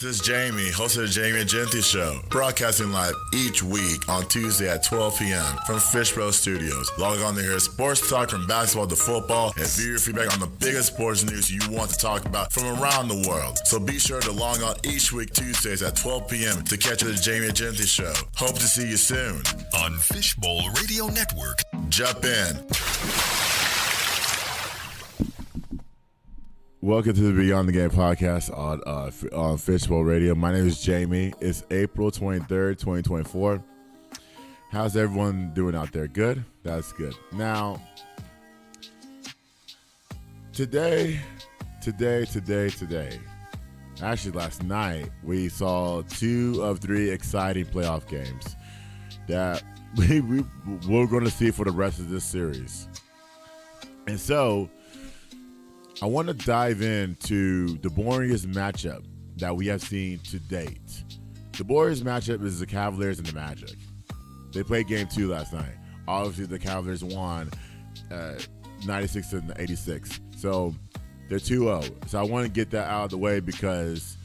This is Jamie, host of the Jamie and Genty Show, broadcasting live each week on Tuesday at 12 p.m. from Fishbowl Studios. Log on to hear sports talk from basketball to football and view your feedback on the biggest sports news you want to talk about from around the world. So be sure to log on each week Tuesdays at 12 p.m. to catch the Jamie and Genty Show. Hope to see you soon on Fishbowl Radio Network. Jump in. Welcome to the Beyond the Game podcast on Fishbowl Radio. My name is Jamie. It's April 23rd, 2024. How's everyone doing out there? Good? That's good. Now, today, actually last night, we saw 2 of 3 exciting playoff games that we're going to see for the rest of this series. And so, I want to dive into the boringest matchup that we have seen to date. The boringest matchup is the Cavaliers and the Magic. They played game 2 last night. Obviously, the Cavaliers won 96-86. So, they're 2-0. So, I want to get that out of the way because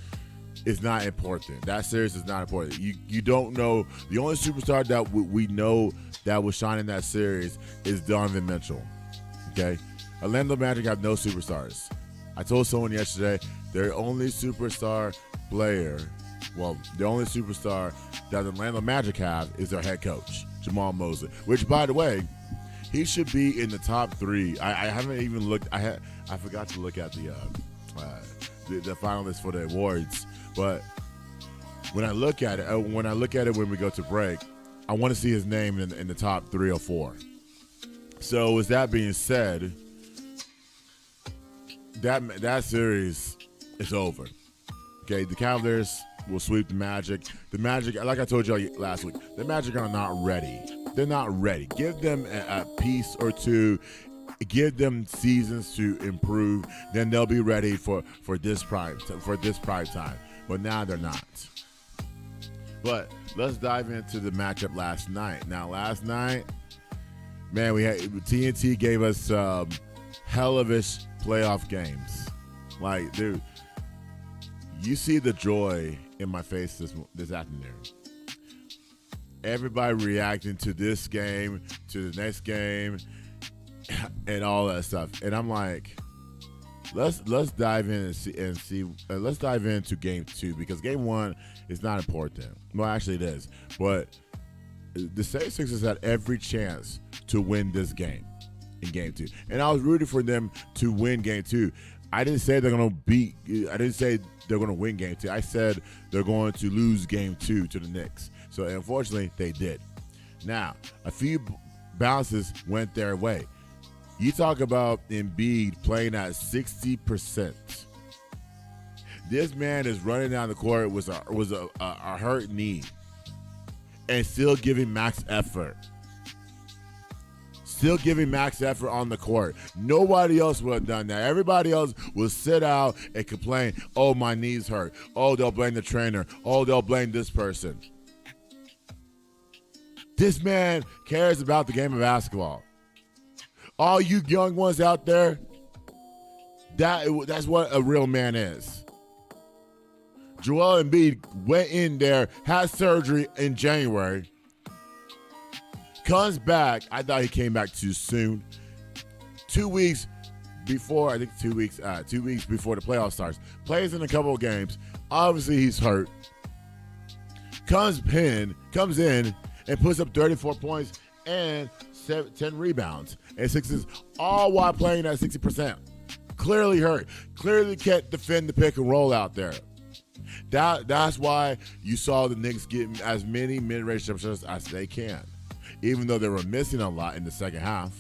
it's not important. That series is not important. You don't know. The only superstar that we know that will shine in that series is Donovan Mitchell. Okay? Orlando Magic have no superstars. I told someone yesterday their only superstar player, the only superstar that the Orlando Magic have is their head coach, Jamal Mosley, which, by the way, he should be in the top 3. I haven't even looked. I forgot to look at the finalists for the awards. But when I look at it, when we go to break, I want to see his name in the top 3 or 4. So with that being said, that series is over. Okay, the Cavaliers will sweep the Magic. The Magic, like I told you last week, the Magic are not ready. They're not ready. Give them a piece or two. Give them seasons to improve. Then they'll be ready for this prime time. But now they're not. But let's dive into the matchup last night. Now, last night, man, we had TNT gave us hellish playoff games. Like, dude, you see the joy in my face this afternoon. Everybody reacting to this game, to the next game, and all that stuff. And I'm like, let's dive in and see. Let's dive into game 2 because game 1 is not important. Well, actually, it is. But the 76ers had every chance to win this game in game 2, and I was rooting for them to win game 2. I didn't say they're going to win game 2. I said they're going to lose game 2 to the Knicks. So unfortunately, they did. Now, a few bounces went their way. You talk about Embiid playing at 60%. This man is running down the court with a hurt knee and still giving max effort. Still giving max effort on the court. Nobody else would have done that. Everybody else will sit out and complain, oh, my knees hurt. Oh, they'll blame the trainer. Oh, they'll blame this person. This man cares about the game of basketball. All you young ones out there, that's what a real man is. Joel Embiid went in there, had surgery in January, comes back. I thought he came back too soon. 2 weeks before, 2 weeks before the playoff starts. Plays in a couple of games. Obviously, he's hurt. Comes in and puts up 34 points and 10 rebounds and 6 all while playing at 60%. Clearly hurt. Clearly can't defend the pick and roll out there. That's why you saw the Knicks get as many mid-range jump shots as they can, even though they were missing a lot in the second half.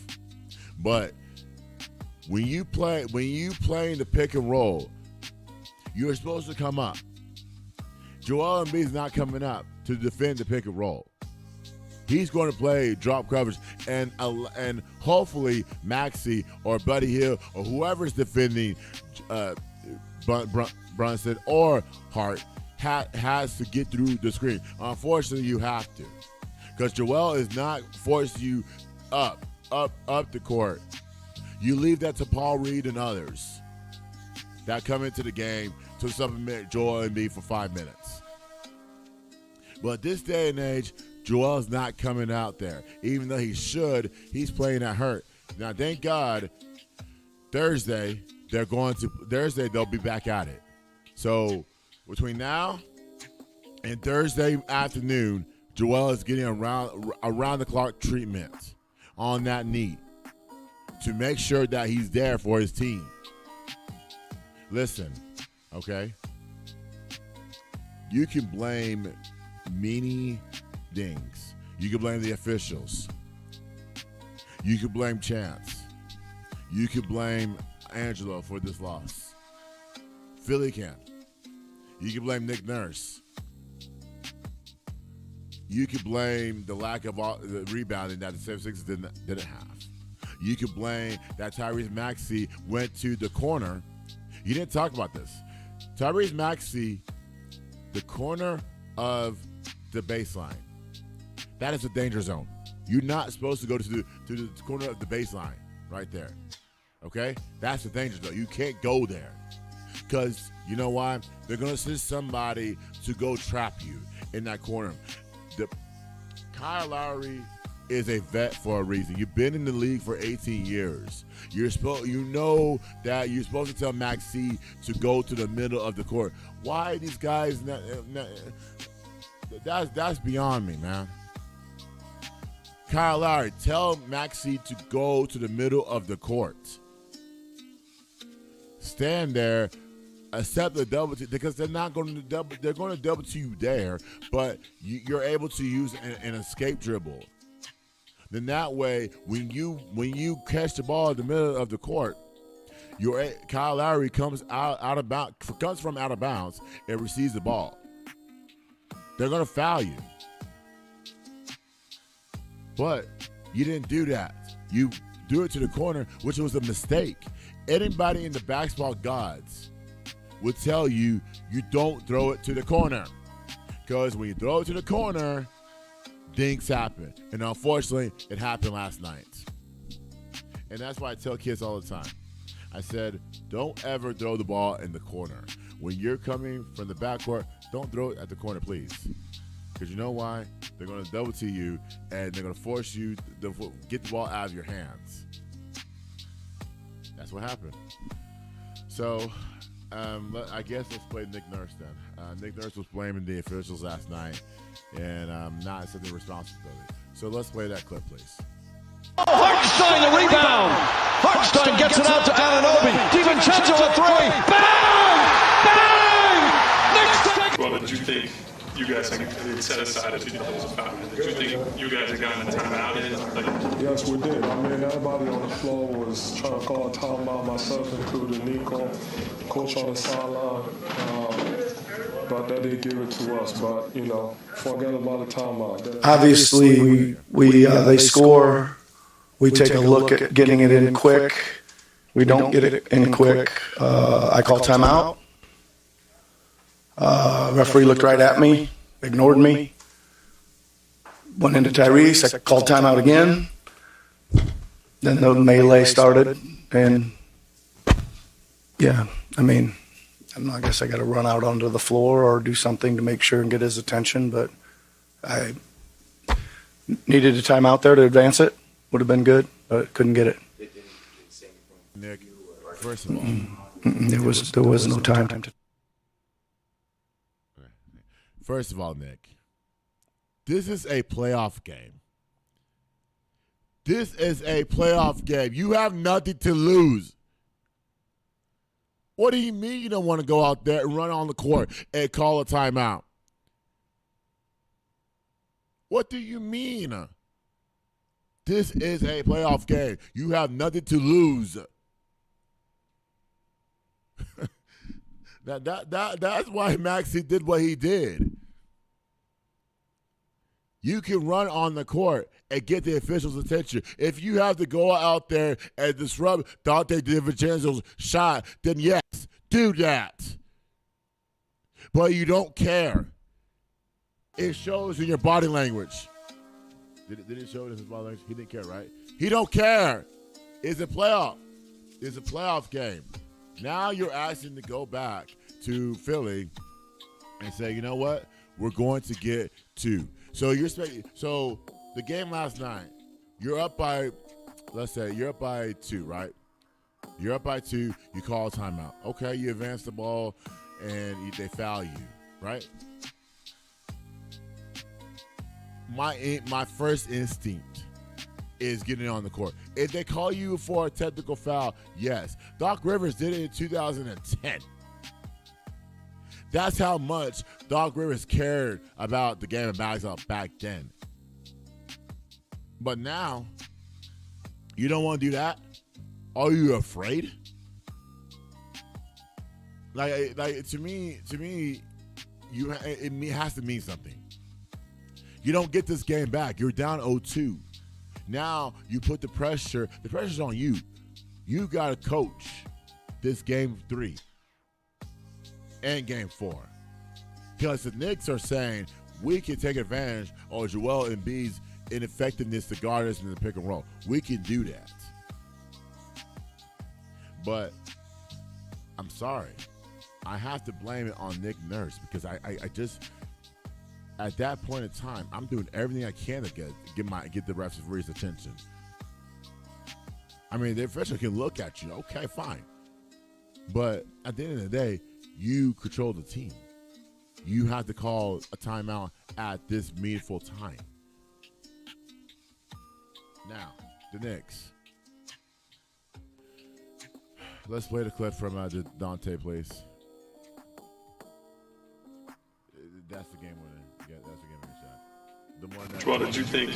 But when you playing the pick and roll, you're supposed to come up. Joel Embiid's not coming up to defend the pick and roll. He's going to play drop coverage, and hopefully Maxey or Buddy Hield or whoever's defending Brunson or Hart has to get through the screen. Unfortunately, you have to, because Joel is not forcing you up the court. You leave that to Paul Reed and others that come into the game to supplement Joel Embiid for 5 minutes. But this day and age, Joel's not coming out there. Even though he should, he's playing that hurt. Now, thank God, Thursday, they'll be back at it. So between now and Thursday afternoon, Joel is getting around the clock treatment on that knee to make sure that he's there for his team. Listen, okay? You can blame many things. You can blame the officials. You can blame Chance. You can blame Angelo for this loss. Philly can. You can blame Nick Nurse. You can blame the lack of the rebounding that the 76ers didn't have. You can blame that Tyrese Maxey went to the corner. You didn't talk about this. Tyrese Maxey, the corner of the baseline. That is a danger zone. You're not supposed to go to the corner of the baseline right there. Okay? That's the danger zone. You can't go there. Because, you know why? They're going to send somebody to go trap you in that corner. Kyle Lowry is a vet for a reason. You've been in the league for 18 years. You know that you're supposed to tell Maxey to go to the middle of the court. Why these guys not that's beyond me, man. Kyle Lowry, tell Maxey to go to the middle of the court. Stand there, accept the double team, because they're not going to double. They're going to double to you there, but you're able to use an escape dribble. Then that way, when you catch the ball in the middle of the court, Kyle Lowry comes from out of bounds and receives the ball. They're going to foul you. But you didn't do that. You do it to the corner, which was a mistake. Anybody in the basketball gods would tell you don't throw it to the corner. Because when you throw it to the corner, things happen. And unfortunately, it happened last night. And that's why I tell kids all the time. I said, don't ever throw the ball in the corner. When you're coming from the backcourt, don't throw it at the corner, please. Because you know why? They're going to double to you, and they're going to force you to get the ball out of your hands. That's what happened. So, I guess let's play Nick Nurse then. Nick Nurse was blaming the officials last night and not accepting responsibility. So let's play that clip, please. Hartenstein, the rebound. Hartenstein gets it out to Anunoby. DiVincenzo a three. Bang! Bang! Knicks. Well, did you think you guys had set aside as you thought it was a foul? Did you think you guys had gotten a timeout in? Yes, we did. I mean, everybody on the floor was trying to call a timeout, myself included, Nico, coach on the sideline. But they didn't give it to us. But, forget about the timeout. Obviously, they score. We take a look at getting it in quick. We don't get it in quick. I call timeout. Referee looked right at me, ignored me. Went into Tyrese. I called timeout again. Then the melee started. And, I guess I got to run out onto the floor or do something to make sure and get his attention. But I needed a timeout there to advance it. Would have been good, but couldn't get it. Nick, first of all, there was no time to. First of all, Nick, this is a playoff game. This is a playoff game. You have nothing to lose. What do you mean you don't want to go out there and run on the court and call a timeout? What do you mean? This is a playoff game. You have nothing to lose. That's why Maxey did what he did. You can run on the court and get the officials' attention. If you have to go out there and disrupt Dante DiVincenzo's shot, then yes, do that. But you don't care. It shows in your body language. Did it show in his body language? He didn't care, right? He don't care. It's a playoff. It's a playoff game. Now you're asking to go back to Philly and say, you know what? We're going to get 2. So so the game last night, you're up by, let's say you're up by 2, right? You're up by 2. You call a timeout. Okay, you advance the ball, and they foul you, right? My first instinct is getting on the court. If they call you for a technical foul, yes. Doc Rivers did it in 2010. That's how much Doc Rivers cared about the game of basketball back then. But now, you don't want to do that? Are you afraid? Like to me, it has to mean something. You don't get this game back. You're down 0-2. Now you put the pressure. The pressure's on you. You got to coach this game 3 and game 4. Because the Knicks are saying we can take advantage of Joel Embiid's ineffectiveness to guard us in the pick and roll. We can do that. But I'm sorry. I have to blame it on Nick Nurse because I just, at that point in time, I'm doing everything I can to get the referee's attention. I mean, the official can look at you. Okay, fine. But at the end of the day, you control the team. You have to call a timeout at this meaningful time. Now, the Knicks. Let's play the clip from Dante, please. That's the game winner. Yeah, that's the game winner shot. The one that. Well, did you think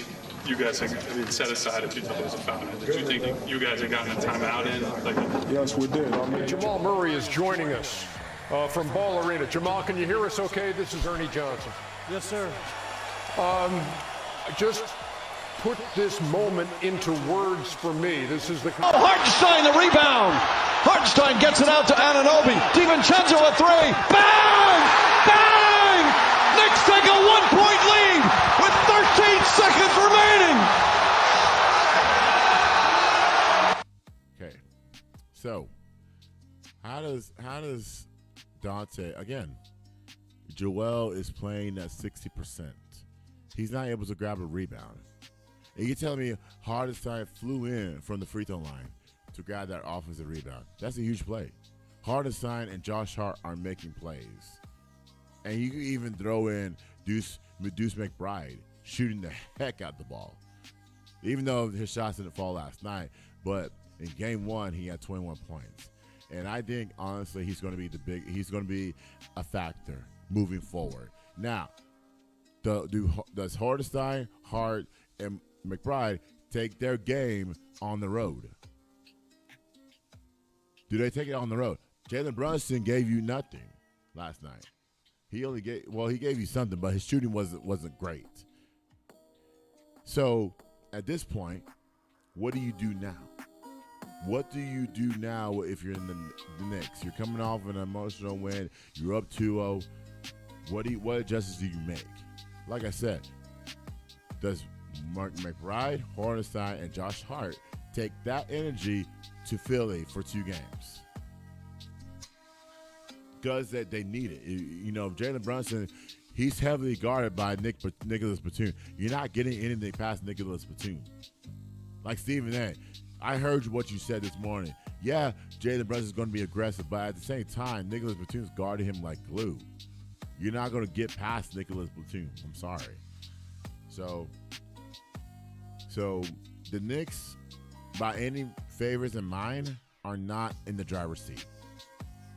you guys had set aside if you thought it was a foul? Did you think you guys had gotten a timeout in? Yes, we did. I mean, Jamal Murray is joining us from Ball Arena. Jamal, can you hear us okay? This is Ernie Johnson. Yes, sir. Just put this moment into words for me. This is the... Hartenstein, the rebound. Hartenstein gets it out to Anunoby. DiVincenzo a 3. Bang! Bang! Knicks take a 1-point lead with 13 seconds remaining. Okay. So, how does Dante, again, Joel is playing at 60%. He's not able to grab a rebound. And you're telling me Hartenstein flew in from the free throw line to grab that offensive rebound. That's a huge play. Hartenstein and Josh Hart are making plays. And you can even throw in Deuce McBride shooting the heck out the ball. Even though his shots didn't fall last night, but in game 1 he had 21 points. And I think honestly he's going to be a factor moving forward. Now, does Hartenstein, Hart, and McBride take their game on the road? Do they take it on the road? Jalen Brunson gave you nothing last night. He gave you something, but his shooting wasn't great. So at this point, what do you do now? What do you do now if you're in the Knicks? You're coming off an emotional win. You're up 2-0. What adjustments do you make? Like I said, does Mark McBride, Hartenstein, and Josh Hart take that energy to Philly for 2 games? Because that they need it. You know, Jalen Brunson, he's heavily guarded by Nicholas Batum. You're not getting anything past Nicholas Batum. Like Stephen A., I heard what you said this morning. Yeah, Jalen Brunson's going to be aggressive, but at the same time, Nicholas Batum's guarding him like glue. You're not going to get past Nicholas Batum. I'm sorry. So the Knicks, by any favors in mind, are not in the driver's seat.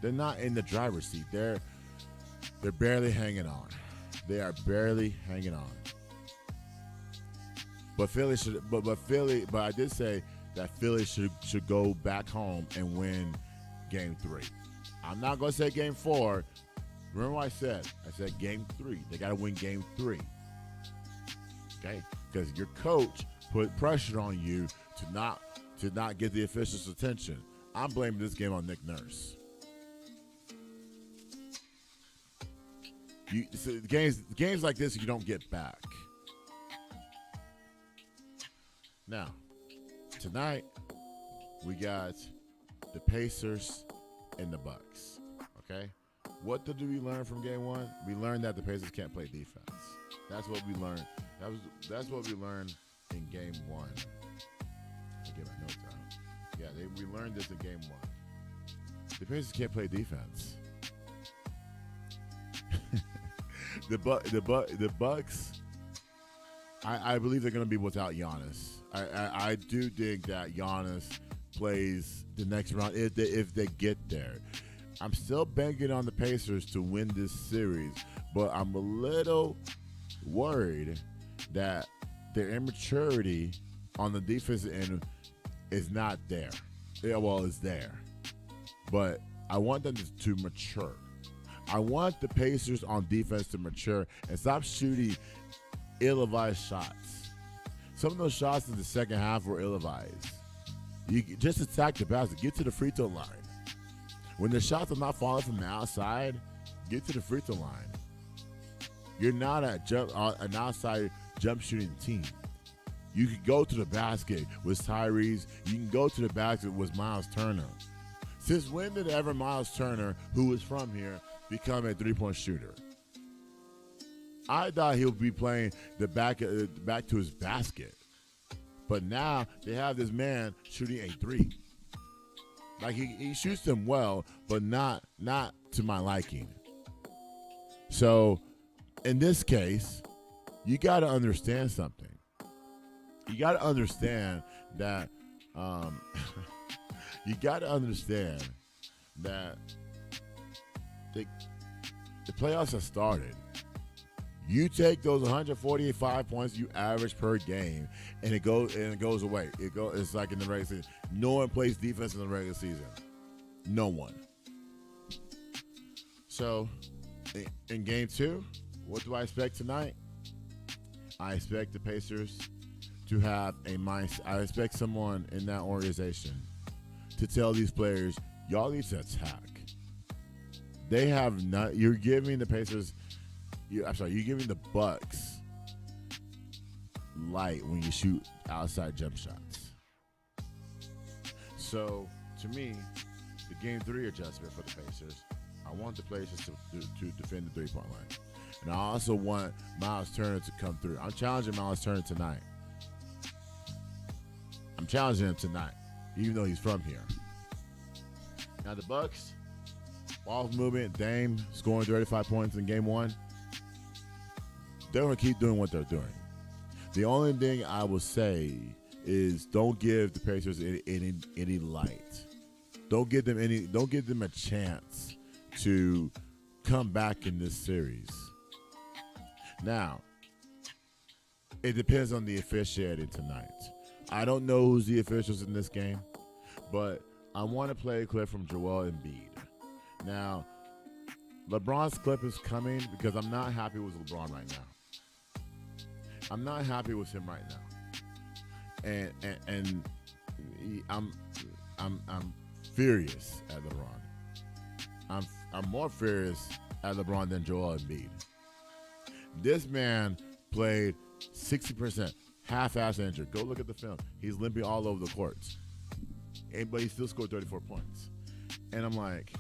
They're not in the driver's seat. They're barely hanging on. They are barely hanging on. But Philly should. But I did say that Philly should go back home and win Game 3. I'm not going to say Game 4. Remember what I said? I said Game 3. They got to win Game 3. Okay? Because your coach put pressure on you to not get the officials' attention. I'm blaming this game on Nick Nurse. Games like this you don't get back. Now, tonight we got the Pacers and the Bucks. Okay, What did we learn from game one? We learned that the Pacers can't play defense. That's what we learned. That's what we learned in game one. Let me get my notes out. Yeah, we learned this in game one. The Pacers can't play defense. the Bucks. I believe they're going to be without Giannis. I do think that Giannis plays the next round if they get there. I'm still banking on the Pacers to win this series, but I'm a little worried that their immaturity on the defensive end is not there. Yeah, well, it's there, but I want them to mature. I want the Pacers on defense to mature and stop shooting ill-advised shots. Some of those shots in the second half were ill-advised. You just attack the basket, get to the free throw line. When the shots are not falling from the outside, get to the free throw line. You're not an outside jump shooting team. You can go to the basket with Tyrese. You can go to the basket with Miles Turner. Since when did ever Miles Turner, who is from here, become a three-point shooter? I thought he would be playing the back to his basket. But now they have this man shooting a three. Like he shoots them well, but not to my liking. So in this case, you got to understand something. You got to understand that the playoffs have started. You take those 145 points you average per game, and it goes away. It's like in the regular season. No one plays defense in the regular season. No one. So, in game two, what do I expect tonight? I expect the Pacers to have a mindset. I expect someone in that organization to tell these players, y'all need to attack. They have not. You're giving the Pacers. You're giving the Bucks light when you shoot outside jump shots. So, to me, the game three adjustment for the Pacers, I want the Pacers to defend the three-point line. And I also want Miles Turner to come through. I'm challenging Miles Turner tonight. I'm challenging him tonight, even though he's from here. Now, the Bucks, ball movement, Dame scoring 35 points in game one. They're going to keep doing what they're doing. The only thing I will say is don't give the Pacers any light. Don't give them a chance to come back in this series. Now, it depends on the officiating tonight. I don't know who's the officials in this game, but I want to play a clip from Joel Embiid. Now, LeBron's clip is coming because I'm not happy with LeBron right now. I'm not happy with him right now, and I'm furious at LeBron. I'm more furious at LeBron than Joel Embiid. This man played 60%, half-ass injured. Go look at the film. He's limping all over the courts, but he still scored 34 points. And I'm like,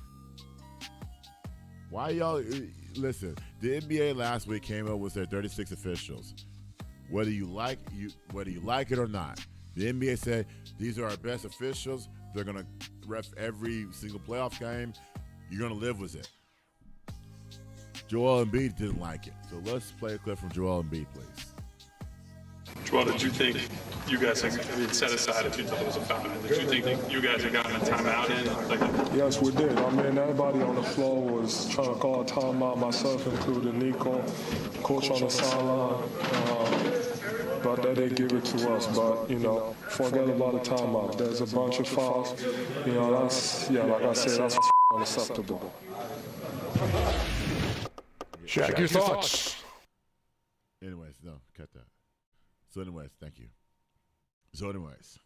why y'all? Listen, the NBA last week came up with their 36 officials. Whether you like it or not, the NBA said these are our best officials. They're gonna ref every single playoff game. You're gonna live with it. Joel Embiid didn't like it, so let's play a clip from Joel Embiid, please. Joel, did you think you guys had set aside if you thought it was a foul? Did you think that you guys had gotten a timeout in? Yes, we did. I mean, everybody on the floor was trying to call a timeout, myself including Nico, coach on the sideline. But they didn't give it to us. But, forget about the timeout. There's a bunch of fouls. Like I said, that's unacceptable. Shaq, your thoughts? Anyways, no, cut that. So anyways, thank you. So anyways,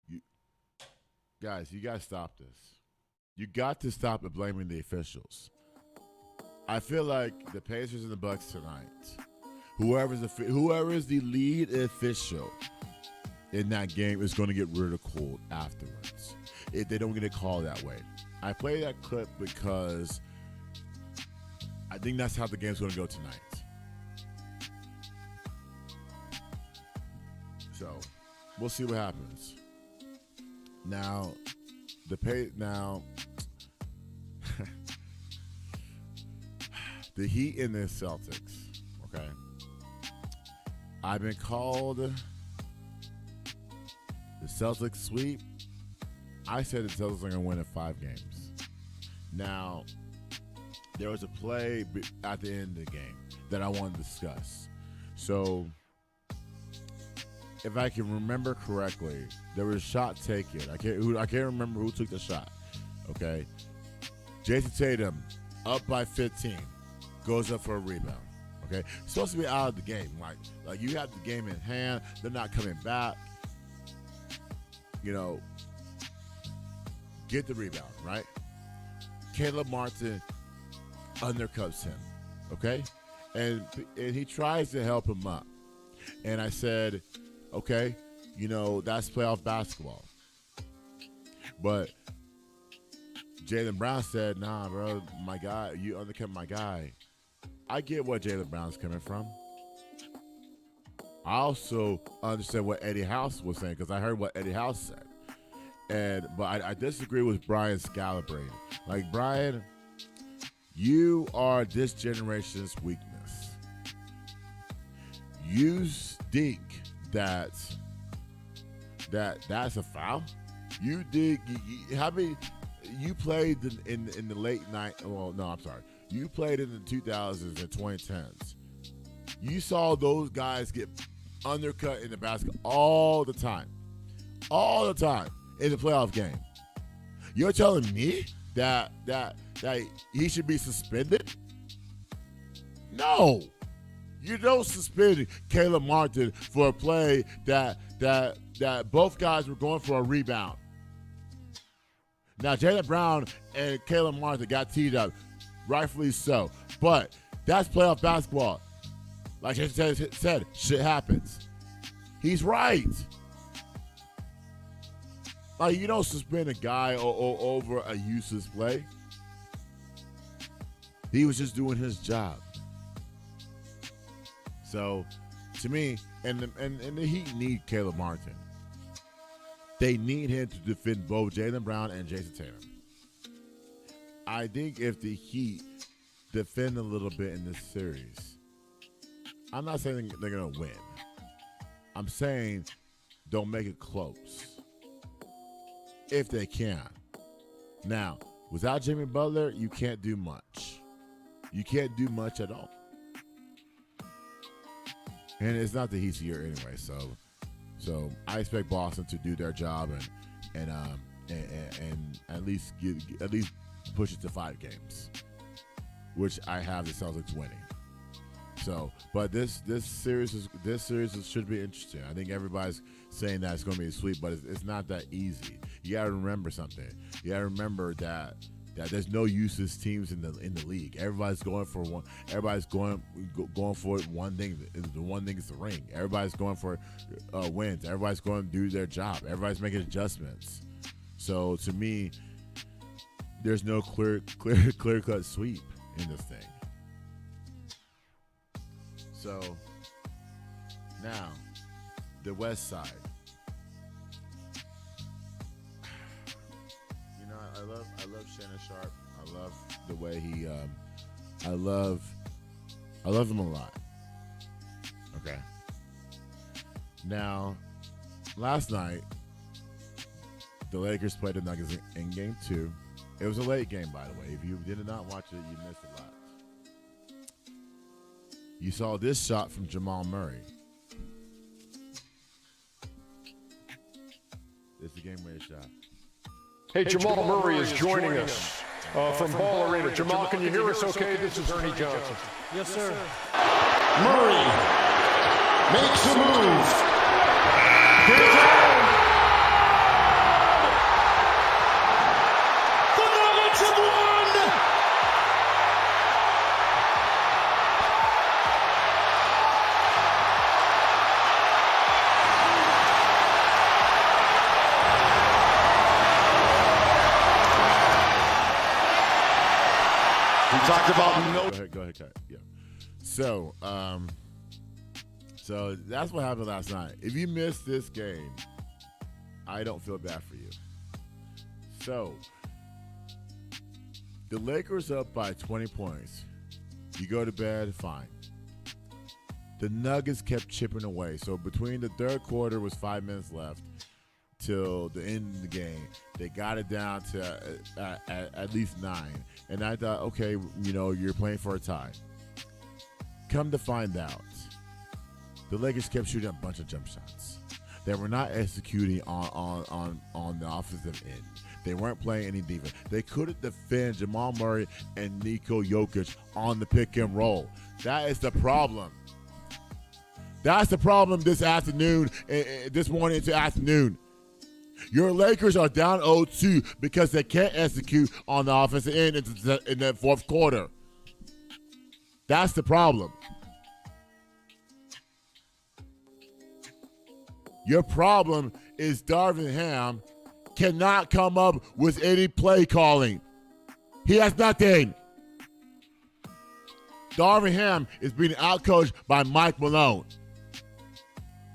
you guys to stop this. You got to stop blaming the officials. I feel like the Pacers and the Bucks tonight, whoever is the lead official in that game is going to get ridiculed afterwards. if they don't get a call that way. I play that clip because I think that's how the game's going to go tonight. So we'll see what happens. Now, the Heat and the Celtics. Okay, I've been called the Celtics sweep. I said the Celtics are going to win in 5 games. Now, there was a play at the end of the game that I want to discuss. So, if I can remember correctly, there was a shot taken. I can't remember who took the shot. Okay, Jason Tatum up by 15, goes up for a rebound. Okay, supposed to be out of the game. Like you have the game in hand. They're not coming back. You know, get the rebound, right? Caleb Martin undercuts him. Okay, and he tries to help him up. And I said, okay, you know, that's playoff basketball. But Jaylen Brown said, nah, bro, my guy, you undercut my guy. I get what Jaylen Brown's coming from. I also understand what Eddie House was saying because I heard what Eddie House said. But I disagree with Brian Scalabrine. Like, Brian, you are this generation's weakness. You think that's a foul? You dig? How many? You played in the late night. Well, no, I'm sorry. You played in the 2000s and 2010s. You saw those guys get undercut in the basket all the time in the playoff game. You're telling me that he should be suspended? No. You don't suspend Caleb Martin for a play that both guys were going for a rebound. Now, Jaylen Brown and Caleb Martin got teed up, rightfully so. But that's playoff basketball. Like Jason said, shit happens. He's right. Like, you don't suspend a guy over a useless play. He was just doing his job. So, to me, and the Heat need Caleb Martin. They need him to defend both Jaylen Brown and Jason Tatum. I think if the Heat defend a little bit in this series, I'm not saying they're going to win. I'm saying don't make it close. If they can. Now, without Jimmy Butler, you can't do much. You can't do much at all. And it's not the Heat's year anyway, so I expect Boston to do their job and at least push it to 5 games, which I have the Celtics winning. So, but this series should be interesting. I think everybody's saying that it's going to be a sweep, but it's not that easy. You got to remember something. You got to remember that there's no useless teams in the league. Everybody's going for one. Everybody's going for one thing. The one thing is the ring. Everybody's going for wins. Everybody's going to do their job. Everybody's making adjustments. So to me, there's no clear cut sweep in this thing. So now the West Side. I love Shannon Sharp. I love the way he. I love him a lot. Okay. Now, last night, the Lakers played the Nuggets in Game 2. It was a late game, by the way. If you did not watch it, you missed a lot. You saw this shot from Jamal Murray. This is the game-winning shot. Hey, Jamal Murray is joining us from Ball Arena. Jamal, can you hear us okay? This is Ernie Johnson. Yes, sir. Murray makes a move. The Nuggets have won! talked about no. Go ahead, Kat. Yeah. So, so that's what happened last night. If you missed this game, I don't feel bad for you. So, the Lakers up by 20 points. You go to bed, fine. The Nuggets kept chipping away. So between the third quarter was 5 minutes left till the end of the game. They got it down to at least 9. And I thought, okay, you're playing for a tie. Come to find out, the Lakers kept shooting a bunch of jump shots. They were not executing on the offensive end. They weren't playing any defense. They couldn't defend Jamal Murray and Nikola Jokic on the pick and roll. That is the problem. That's the problem this afternoon, this morning into afternoon. Your Lakers are down 0-2 because they can't execute on the offensive end in the fourth quarter. That's the problem. Your problem is Darvin Ham cannot come up with any play calling. He has nothing. Darvin Ham is being outcoached by Mike Malone.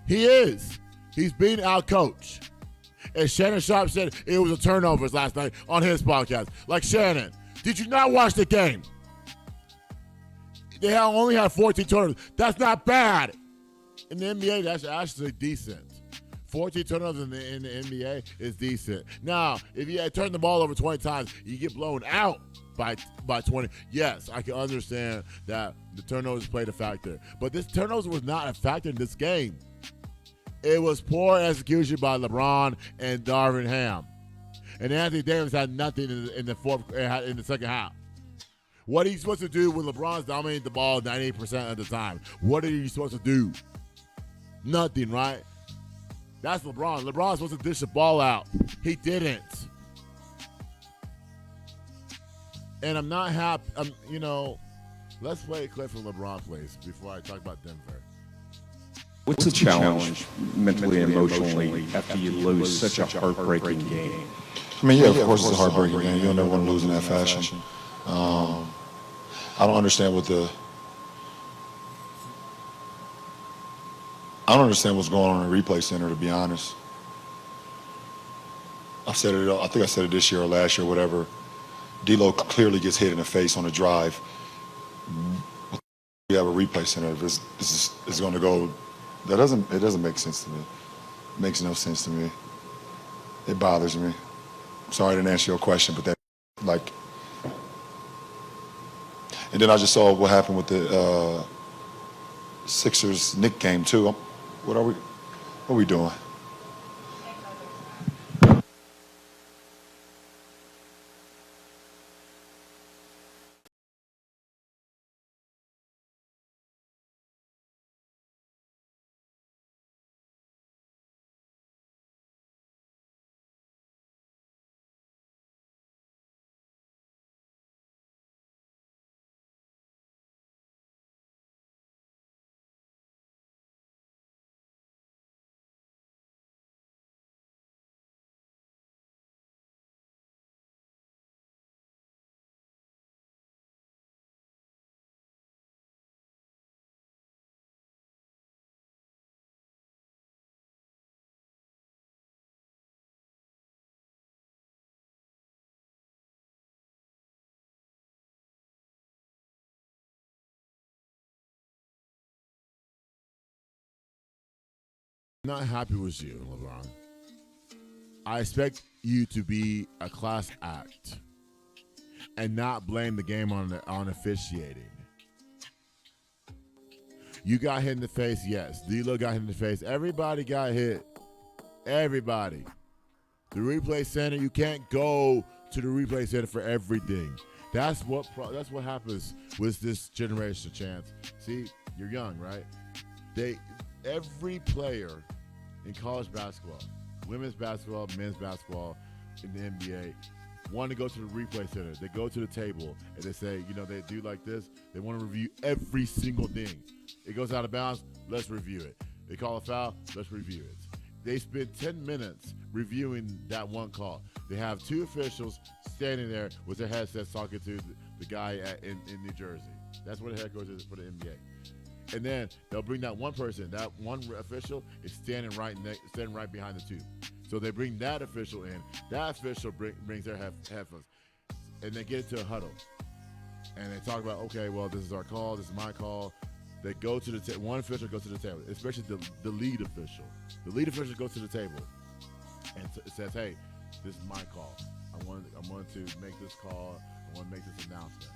He is. He's being outcoached. And Shannon Sharp said it was a turnovers last night on his podcast. Like, Shannon, did you not watch the game? They only had 14 turnovers. That's not bad. In the NBA, that's actually decent. 14 turnovers in the NBA is decent. Now, if you turn the ball over 20 times, you get blown out by 20. Yes, I can understand that the turnovers played a factor. But this turnovers was not a factor in this game. It was poor execution by LeBron and Darvin Ham. And Anthony Davis had nothing in the second half. What are you supposed to do when LeBron's dominating the ball 98% of the time? What are you supposed to do? Nothing, right? That's LeBron. LeBron's supposed to dish the ball out. He didn't. And I'm not happy. Let's play a clip from LeBron plays before I talk about Denver. What's the challenge mentally and emotionally after you lose such a heartbreaking game? I mean, yeah, of course it's a heartbreaking game. You don't ever want to lose in that fashion. I don't understand what's going on in the replay center, to be honest. I think I said it this year or last year, whatever. D'Lo clearly gets hit in the face on a drive. We have a replay center. This is going to go. It doesn't make sense to me. It makes no sense to me. It bothers me. Sorry I didn't answer your question, but and then I just saw what happened with the Sixers Knicks game too. What are we doing? Not happy with you, LeBron. I expect you to be a class act and not blame the game on officiating. You got hit in the face, yes. D'Lo got hit in the face. Everybody got hit. Everybody. The replay center, you can't go to the replay center for everything. That's what happens with this generation, Chance. See, you're young, right? Every player in college basketball, women's basketball, men's basketball, in the NBA, want to go to the replay center. They go to the table and they say, they do like this. They want to review every single thing. It goes out of bounds, let's review it. They call a foul, let's review it. They spend 10 minutes reviewing that one call. They have two officials standing there with their headsets talking to the guy in New Jersey. That's where the head coach is for the NBA. And then they'll bring that one person. That one official is standing right behind the two. So they bring that official in. That official brings their headphones, and they get into a huddle. And they talk about, okay, well, this is our call. This is my call. They go to the table. One official goes to the table, especially the lead official. The lead official goes to the table and says, hey, this is my call. I want to make this call. I want to make this announcement.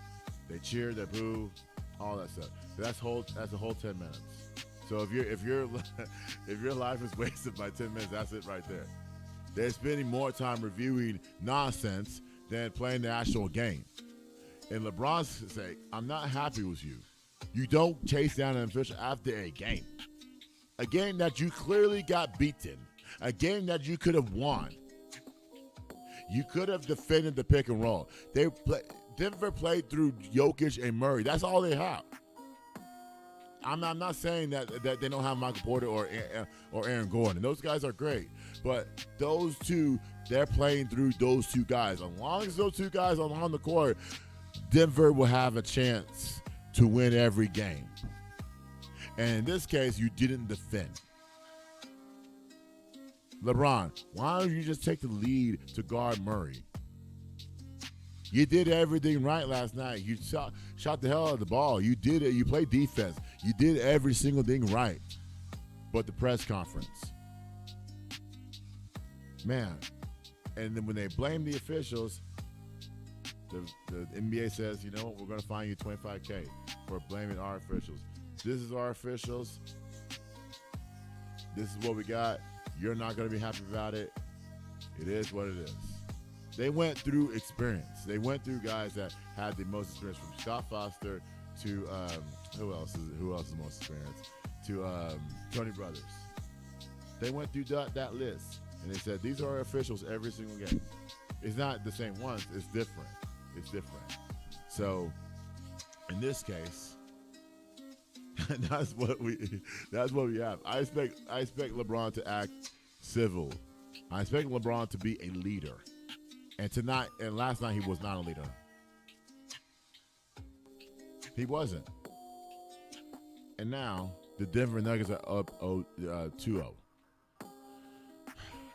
They cheer, they boo, all that stuff. That's a whole 10 minutes. So if your life is wasted by 10 minutes, that's it right there. They're spending more time reviewing nonsense than playing the actual game. And LeBron's sake, I'm not happy with you. You don't chase down an official after a game that you clearly got beaten, a game that you could have won. You could have defended the pick and roll. Denver played through Jokic and Murray. That's all they have. I'm not saying that they don't have Michael Porter or Aaron Gordon. Those guys are great. But those two, they're playing through those two guys. As long as those two guys are on the court, Denver will have a chance to win every game. And in this case, you didn't defend. LeBron, why don't you just take the lead to guard Murray? You did everything right last night. You shot the hell out of the ball. You did it. You played defense. You did every single thing right. But the press conference. Man. And then when they blame the officials, the NBA says, you know what, we're going to fine you $25,000 for blaming our officials. This is our officials. This is what we got. You're not going to be happy about it. It is what it is. They went through experience. They went through guys that had the most experience, from Scott Foster to who else is the most experienced, to Tony Brothers. They went through that list, and they said these are our officials every single game. It's not the same ones. It's different. It's different. So in this case, that's what we have. I expect LeBron to act civil. I expect LeBron to be a leader. And last night he was not a leader. He wasn't. And now the Denver Nuggets are up 2-0.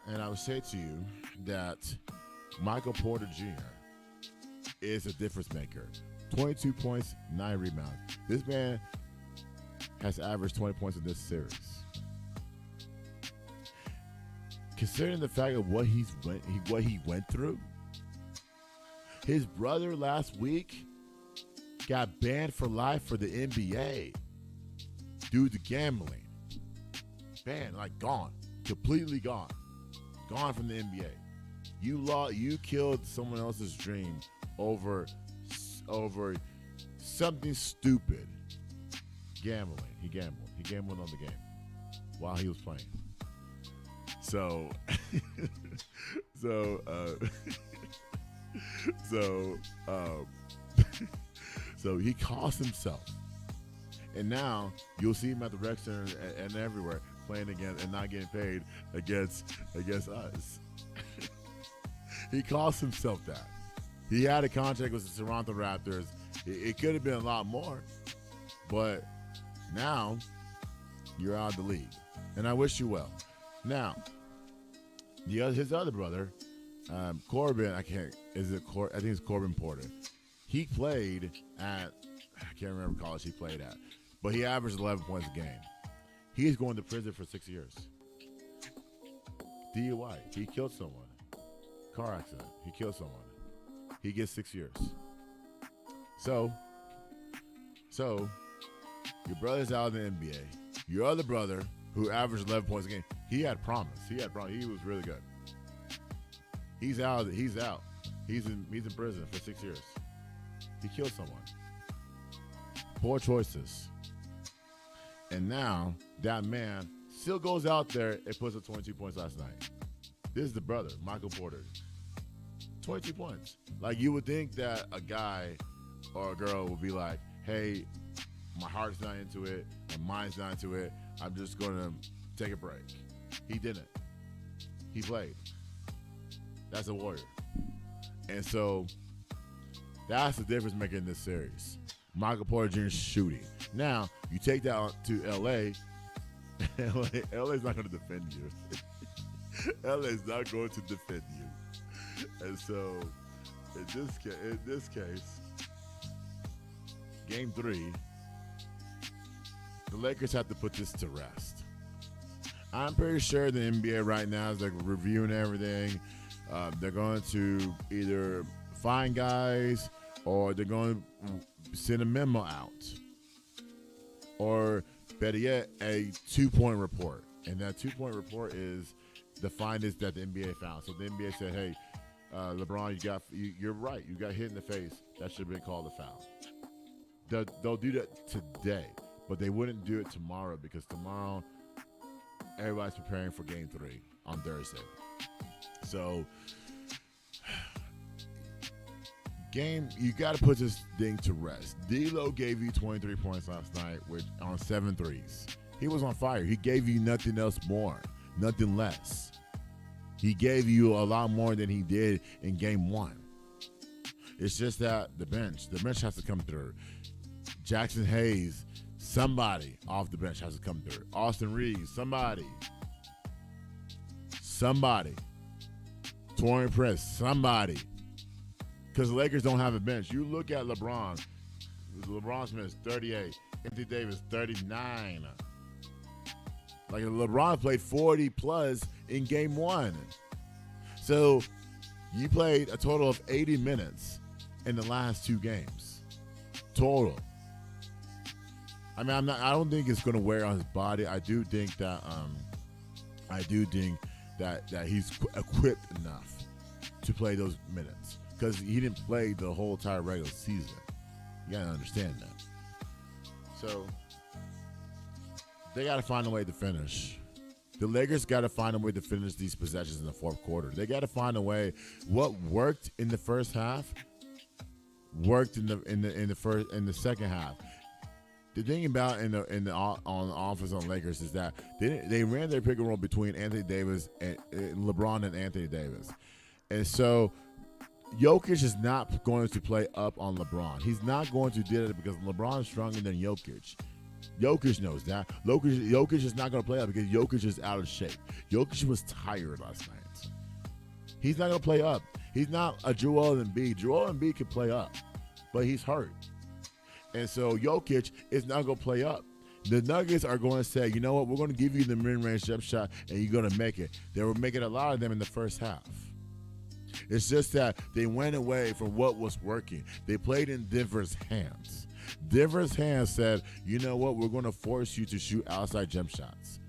And I would say to you that Michael Porter Jr. is a difference maker. 22 points, 9 rebounds. This man has averaged 20 points in this series. Considering the fact of what he went through, his brother last week got banned for life for the NBA due to gambling. Banned, like gone, completely gone from the NBA. You killed someone else's dream over something stupid. Gambling. He gambled on the game while he was playing. So he cost himself. And now you'll see him at the rec center and everywhere playing against and not getting paid against us. He cost himself that. He had a contract with the Toronto Raptors. It could have been a lot more, but now you're out of the league. And I wish you well. Now, his other brother, Corbin, I think it's Corbin Porter. He played at, I can't remember college he played at, but he averaged 11 points a game. He's going to prison for 6 years. DUI. He killed someone. Car accident. He killed someone. He gets 6 years. So your brother's out in the NBA. Your other brother, who averaged 11 points a game, he had promise. He was really good. He's out. He's in prison for 6 years. He killed someone. Poor choices. And now that man still goes out there and puts up 22 points last night. This is the brother, Michael Porter. 22 points. Like, you would think that a guy or a girl would be like, hey, my heart's not into it, my mind's not into it, I'm just going to take a break. He didn't. He played. That's a warrior. And so That's the difference maker in this series. Michael Porter Jr. shooting. Now, you take that to L.A. LA's not going to defend you. LA's not going to defend you. And so, in this case, Game 3, the Lakers have to put this to rest. I'm pretty sure the NBA right now is like reviewing everything. They're going to either find guys or they're going to send a memo out. Or better yet, a 2-point report. And that 2-point report is the findings that the NBA found. So the NBA said, hey, LeBron, you're right. You got hit in the face. That should have been called a foul. They'll do that today, but they wouldn't do it tomorrow because tomorrow everybody's preparing for Game 3 on Thursday. So, you got to put this thing to rest. D'Lo gave you 23 points last night on 7 threes. He was on fire. He gave you nothing else more, nothing less. He gave you a lot more than he did in Game 1. It's just that the bench has to come through. Jackson Hayes, somebody off the bench has to come through. Austin Reeves, somebody. Taurean Prince, somebody. Because the Lakers don't have a bench. You look at LeBron. LeBron Smith, 38. Anthony Davis, 39. Like LeBron played 40 plus in Game 1. So you played a total of 80 minutes in the last 2 games. Total. I mean, I don't think it's going to wear on his body. I do think that that he's equipped enough to play those minutes because he didn't play the whole entire regular season. You got to understand that. So they got to find a way to finish. The Lakers got to find a way to finish these possessions in the fourth quarter. They got to find a way. What worked in the first half worked in the second half. The thing about on the offense on Lakers is that they ran their pick and roll between Anthony Davis and LeBron and Anthony Davis, and so Jokic is not going to play up on LeBron. He's not going to do that because LeBron is stronger than Jokic. Jokic knows that. Jokic is not going to play up because Jokic is out of shape. Jokic was tired last night. He's not going to play up. He's not a Joel Embiid. Joel Embiid can play up, but he's hurt. And so Jokic is not going to play up. The Nuggets are going to say, you know what, we're going to give you the mid-range jump shot, and you're going to make it. They were making a lot of them in the first half. It's just that they went away from what was working. They played in Denver's hands. Denver's hands said, you know what, we're going to force you to shoot outside jump shots.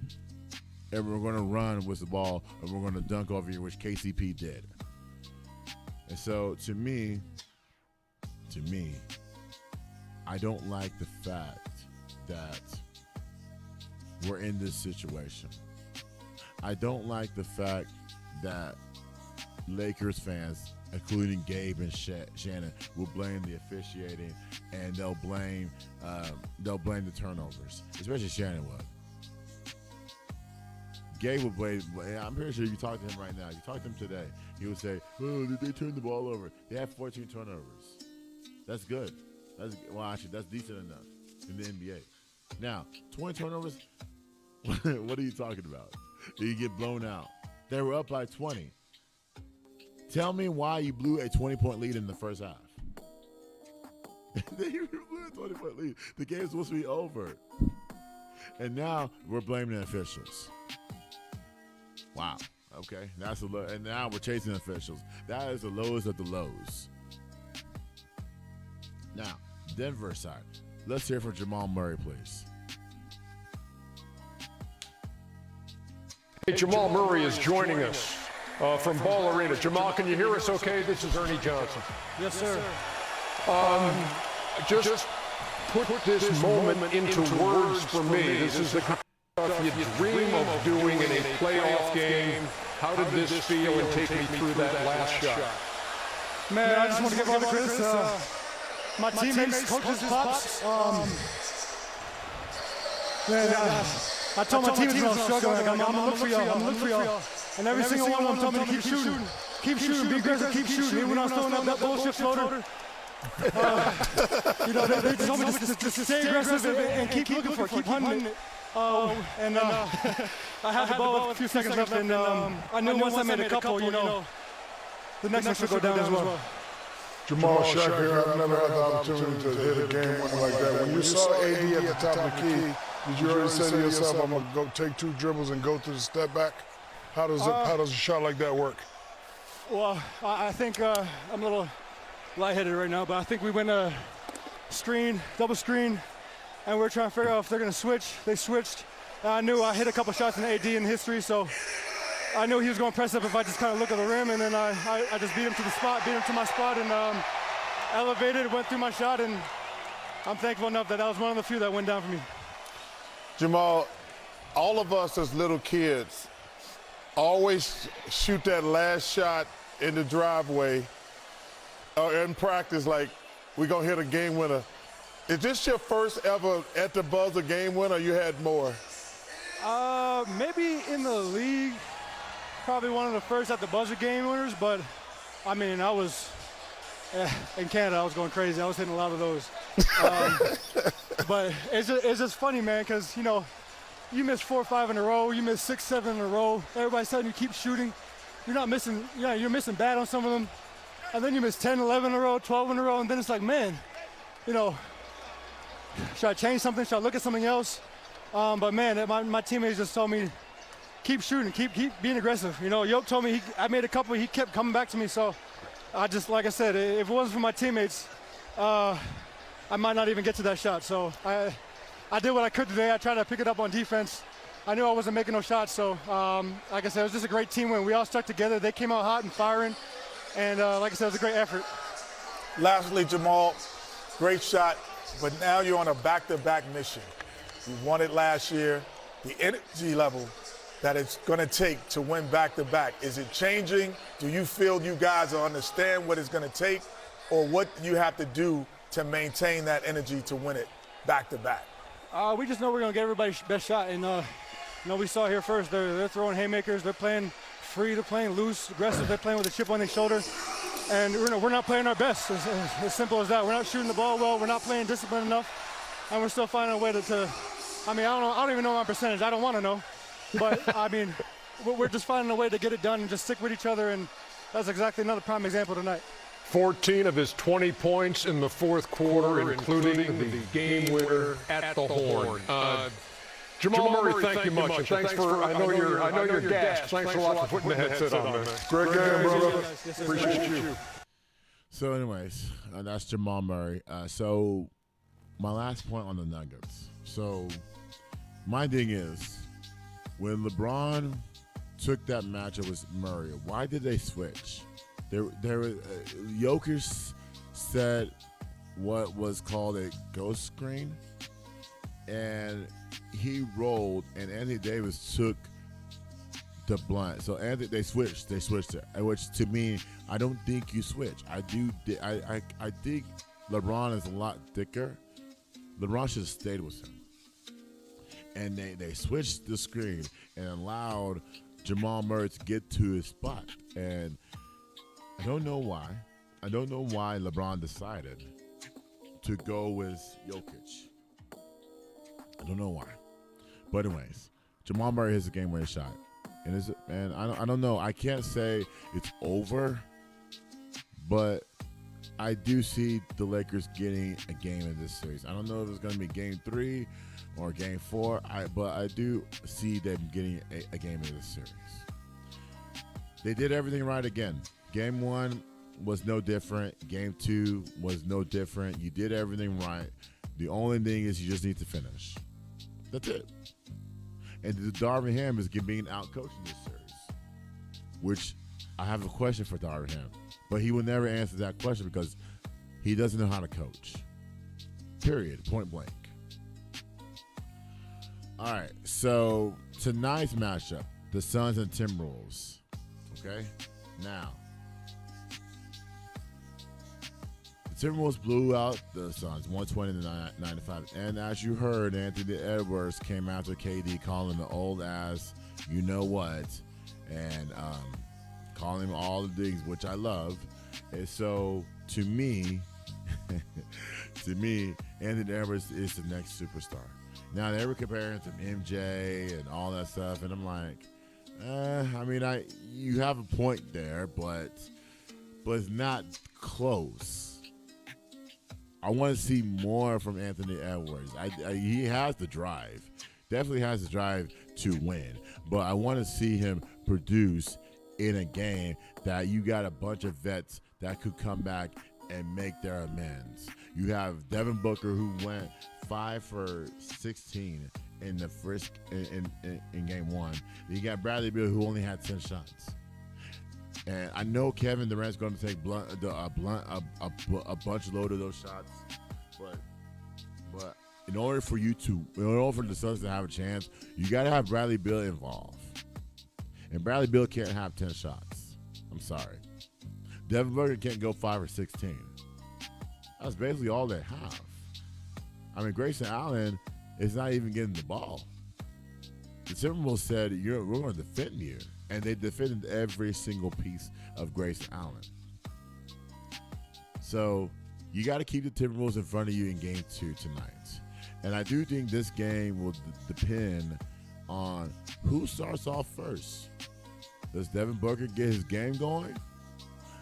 And we're going to run with the ball, and we're going to dunk over you, which KCP did. And so, to me, I don't like the fact that we're in this situation. I don't like the fact that Lakers fans, including Gabe and Shannon, will blame the officiating and they'll blame the turnovers, especially Shannon would. Gabe would blame. I'm pretty sure you talk to him right now. You talk to him today, he would say, "Oh, did they turn the ball over? They have 14 turnovers. That's good. That's decent enough in the NBA. Now, 20 turnovers, what are you talking about? You get blown out. They were up by 20. Tell me why you blew a 20-point lead in the first half. They blew a 20-point lead. The game's supposed to be over. And now we're blaming the officials. Wow. Okay. And now we're chasing officials. That is the lowest of the lows. Now, Denver side. Let's hear from Jamal Murray, please. Hey, Jamal Murray is joining us from Ball Arena. Jamal, can you hear us okay? This is Ernie Johnson. Yes, sir. Just put this moment into words for me. This is the kind of stuff you dream of doing in a playoff game. How did this feel and take me through that last shot? Man, I just want to give all the credit my teammates, coaches, pops. I told my teammates when I was struggling, I'm gonna look for y'all. And every single one of them told me to keep shooting, be aggressive, keep shooting. Even when I was throwing up that bullshit floater, They told me just to stay aggressive and keep looking for it, keep hunting it. I had the ball with a few seconds left, and I knew once I made a couple, the next one should go down as well. Jamal Shaq here. I've never had the opportunity to hit a game winner like that. When you saw AD at the top of the key, did you already say to yourself, I'm going to go take 2 dribbles and go to the step back? How does a shot like that work? Well, I think I'm a little lightheaded right now, but I think we went a screen, double screen, and we're trying to figure out if they're going to switch. They switched. I knew I hit a couple shots in AD in history, so I knew he was going to press up if I just kind of look at the rim, and then I just beat him to my spot, and elevated, went through my shot, and I'm thankful enough that was one of the few that went down for me. Jamal, all of us as little kids always shoot that last shot in the driveway or in practice like we're going to hit a game winner. Is this your first ever at the buzzer game winner, or you had more? Maybe in the league, probably one of the first at the buzzer game winners, but I mean, I was in Canada, I was going crazy. I was hitting a lot of those. But it's just funny, man, because, you miss 4 or 5 in a row, you miss 6, 7 in a row. Everybody's telling you keep shooting. You're not missing, you're missing bad on some of them. And then you miss 10, 11 in a row, 12 in a row, and then it's like, man, should I change something? Should I look at something else? But man, my teammates just told me, keep shooting, keep being aggressive. Yoke told me I made a couple, he kept coming back to me. So I just, like I said, if it wasn't for my teammates, I might not even get to that shot. So I did what I could today. I tried to pick it up on defense. I knew I wasn't making no shots. So like I said, it was just a great team win. We all stuck together. They came out hot and firing. And like I said, it was a great effort. Lastly, Jamal, great shot, but now you're on a back-to-back mission. You won it last year. The energy level that it's going to take to win back-to-back, is it changing? Do you feel you guys understand what it's going to take, or what you have to do to maintain that energy to win it back-to-back? We just know we're going to get everybody's best shot. And, we saw here first, they're throwing haymakers. They're playing free. They're playing loose, aggressive. They're playing with a chip on their shoulder. And we're not playing our best. As simple as that. We're not shooting the ball well. We're not playing disciplined enough. And we're still finding a way to I don't even know my percentage. I don't want to know. But, we're just finding a way to get it done and just stick with each other. And that's exactly another prime example tonight. 14 of his 20 points in the fourth quarter, including the game winner at the horn. Jamal Murray, thank you much. And thanks for, I know you're gassed. Thanks a lot for putting the headset on, man. Great game, brother. Appreciate you. So anyways, that's Jamal Murray. So my last point on the Nuggets. So my thing is, when LeBron took that matchup with Murray, why did they switch? Jokic set what was called a ghost screen, and he rolled, and Anthony Davis took the blunt. So they switched it, which to me, I don't think you switch. I think LeBron is a lot thicker. LeBron should have stayed with him. And they switched the screen and allowed Jamal Murray to get to his spot. And I don't know why. I don't know why LeBron decided to go with Jokic. I don't know why. But anyways, Jamal Murray has a game-winning shot. And I don't know. I can't say it's over, but I do see the Lakers getting a game in this series. I don't know if it's going to be game 3 or game 4, but I do see them getting a game in this series. They did everything right again. Game 1 was no different. Game 2 was no different. You did everything right. The only thing is you just need to finish. That's it. And Darvin Ham is being out-coached in this series, which I have a question for Darvin Ham. But he will never answer that question because he doesn't know how to coach. Period. Point blank. All right. So tonight's matchup, the Suns and Timberwolves. Okay? Now, the Timberwolves blew out the Suns 120-95. And as you heard, Anthony Edwards came after KD calling the old ass, you know what, and calling him all the things, which I love. And so, to me, to me, Anthony Edwards is the next superstar. Now they were comparing him to MJ and all that stuff, and I'm like, you have a point there, but it's not close. I want to see more from Anthony Edwards. He has the drive, definitely has the drive to win, but I want to see him produce in a game that you got a bunch of vets that could come back and make their amends. You have Devin Booker, who went 5 for 16 in the first in game one. You got Bradley Beal, who only had 10 shots. And I know Kevin Durant's going to take a bunch load of those shots, but in order for the Suns to have a chance, you got to have Bradley Beal involved. And Bradley Beal can't have 10 shots. I'm sorry. Devin Booker can't go 5 or 16. That's basically all they have. I mean, Grayson Allen is not even getting the ball. The Timberwolves said, we're going to defend you. And they defended every single piece of Grayson Allen. So you got to keep the Timberwolves in front of you in game 2 tonight. And I do think this game will depend on who starts off first. Does Devin Booker get his game going?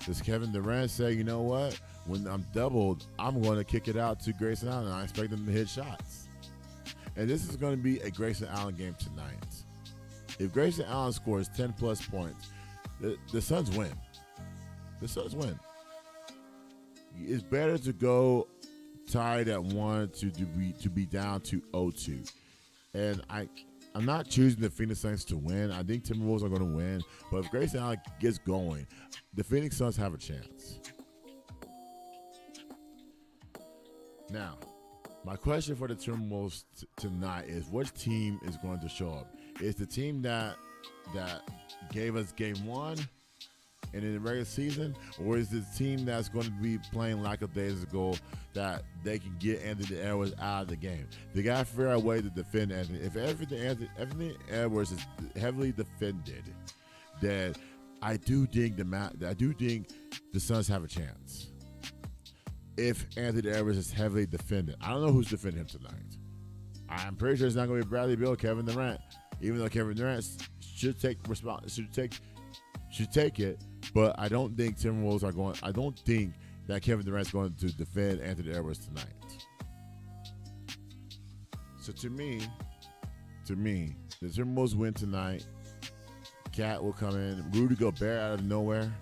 Does Kevin Durant say, you know what? When I'm doubled, I'm going to kick it out to Grayson Allen. I expect him to hit shots. And this is going to be a Grayson Allen game tonight. If Grayson Allen scores 10-plus points, the Suns win. The Suns win. It's better to go tied at 1 to be down to 0-2. And I'm not choosing the Phoenix Suns to win. I think Timberwolves are going to win. But if Grayson Allen gets going, the Phoenix Suns have a chance. Now, my question for the Timberwolves tonight is, which team is going to show up? Is the team that gave us game 1 and in the regular season, or is the team that's going to be playing like a days ago that they can get Anthony Edwards out of the game? They got to figure out a way to defend Anthony. If Anthony Edwards is heavily defended, then I do think the Suns have a chance. If Anthony Edwards is heavily defended, I don't know who's defending him tonight. I'm pretty sure it's not going to be Bradley Beal, Kevin Durant. Even though Kevin Durant should take it, but I don't think Timberwolves are going. I don't think that Kevin Durant's going to defend Anthony Edwards tonight. So to me, the Timberwolves win tonight. Cat will come in. Rudy Gobert out of nowhere.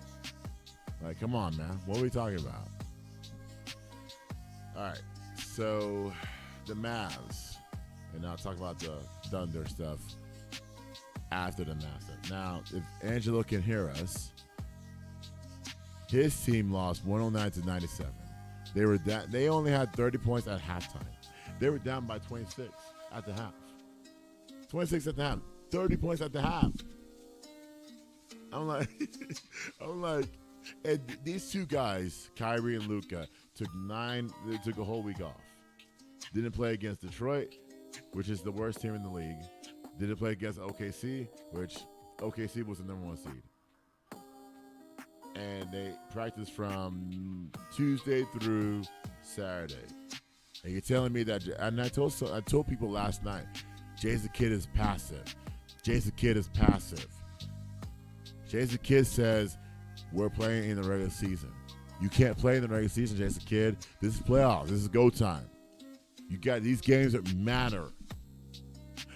Like, come on, man. What are we talking about? All right. So the Mavs, and I'll talk about the Thunder stuff after the Mavs. Now, if Angelo can hear us, his team lost 109-97. They only had 30 points at halftime. They were down by 26 at the half. 26 at the half. 30 points at the half. I'm like, and these two guys, Kyrie and Luka, took a whole week off. Didn't play against Detroit, which is the worst team in the league. Didn't play against OKC, which OKC was the number 1 seed. And they practiced from Tuesday through Saturday. And you're telling me that, and I told people last night, Jason Kidd is passive. Jason Kidd says, we're playing in the regular season. You can't play in the regular season, Jason Kidd. This is playoffs. This is go time. You got these games that matter.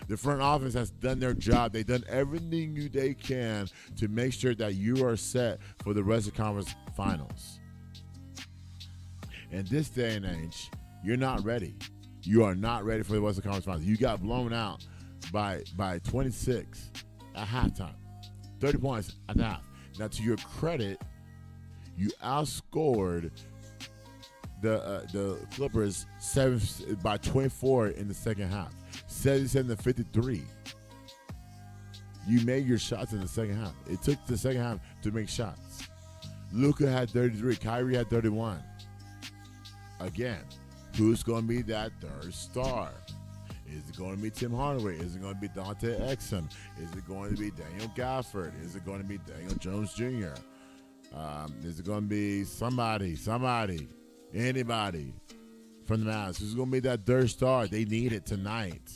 The front office has done their job. They've done everything they can to make sure that you are set for the Western Conference Finals. In this day and age, you're not ready. You are not ready for the Western Conference Finals. You got blown out by 26 at halftime. 30 points at the half. Now, to your credit, you outscored the Clippers by 24 in the second half. 77-53. You made your shots in the second half. It took the second half to make shots. Luka had 33. Kyrie had 31. Again, who's going to be that third star? Is it going to be Tim Hardaway? Is it going to be Dante Exum? Is it going to be Daniel Gafford? Is it going to be Daniel Jones Jr.? Is it going to be somebody? Anybody from the Mavs who's going to be that third star, they need it tonight.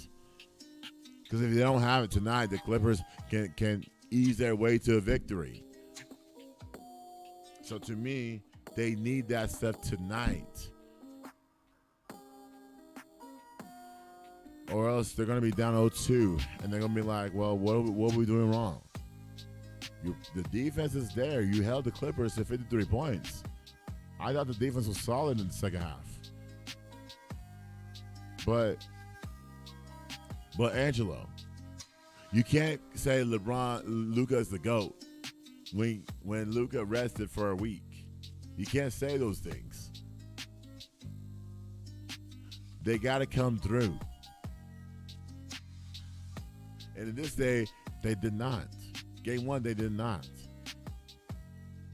Because if they don't have it tonight, the Clippers can ease their way to a victory. So to me, they need that stuff tonight. Or else they're going to be down 0-2, and they're going to be like, well, what are we doing wrong? The defense is there. You held the Clippers to 53 points. I thought the defense was solid in the second half. But Angelo, you can't say Luka is the GOAT when Luka rested for a week. You can't say those things. They got to come through. And in this day, they did not. Game 1, they did not.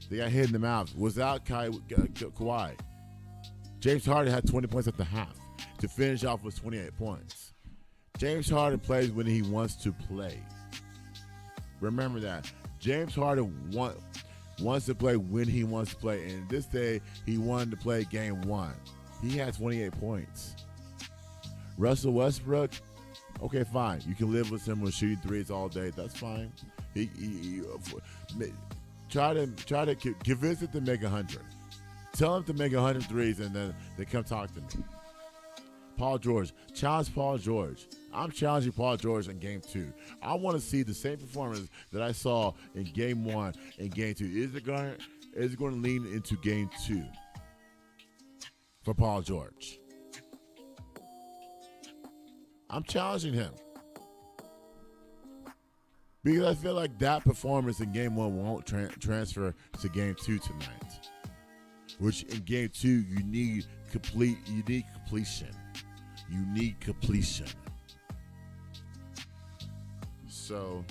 They got hit in the mouth. Without Kawhi, James Harden had 20 points at the half. To finish off with 28 points. James Harden plays when he wants to play. Remember that. James Harden wants to play when he wants to play. And this day, he wanted to play game 1. He had 28 points. Russell Westbrook, okay, fine. You can live with him with shooting threes all day. That's fine. He try to convince him to make 100. Tell him to make 100 threes, and then they come talk to me. Paul George. Challenge Paul George. I'm challenging Paul George in game 2. I want to see the same performance that I saw in game 1 and game 2. Is it going to lean into game 2 for Paul George? I'm challenging him. Because I feel like that performance in game 1 won't transfer to game 2 tonight. Which in game 2 you need completion. You need completion. So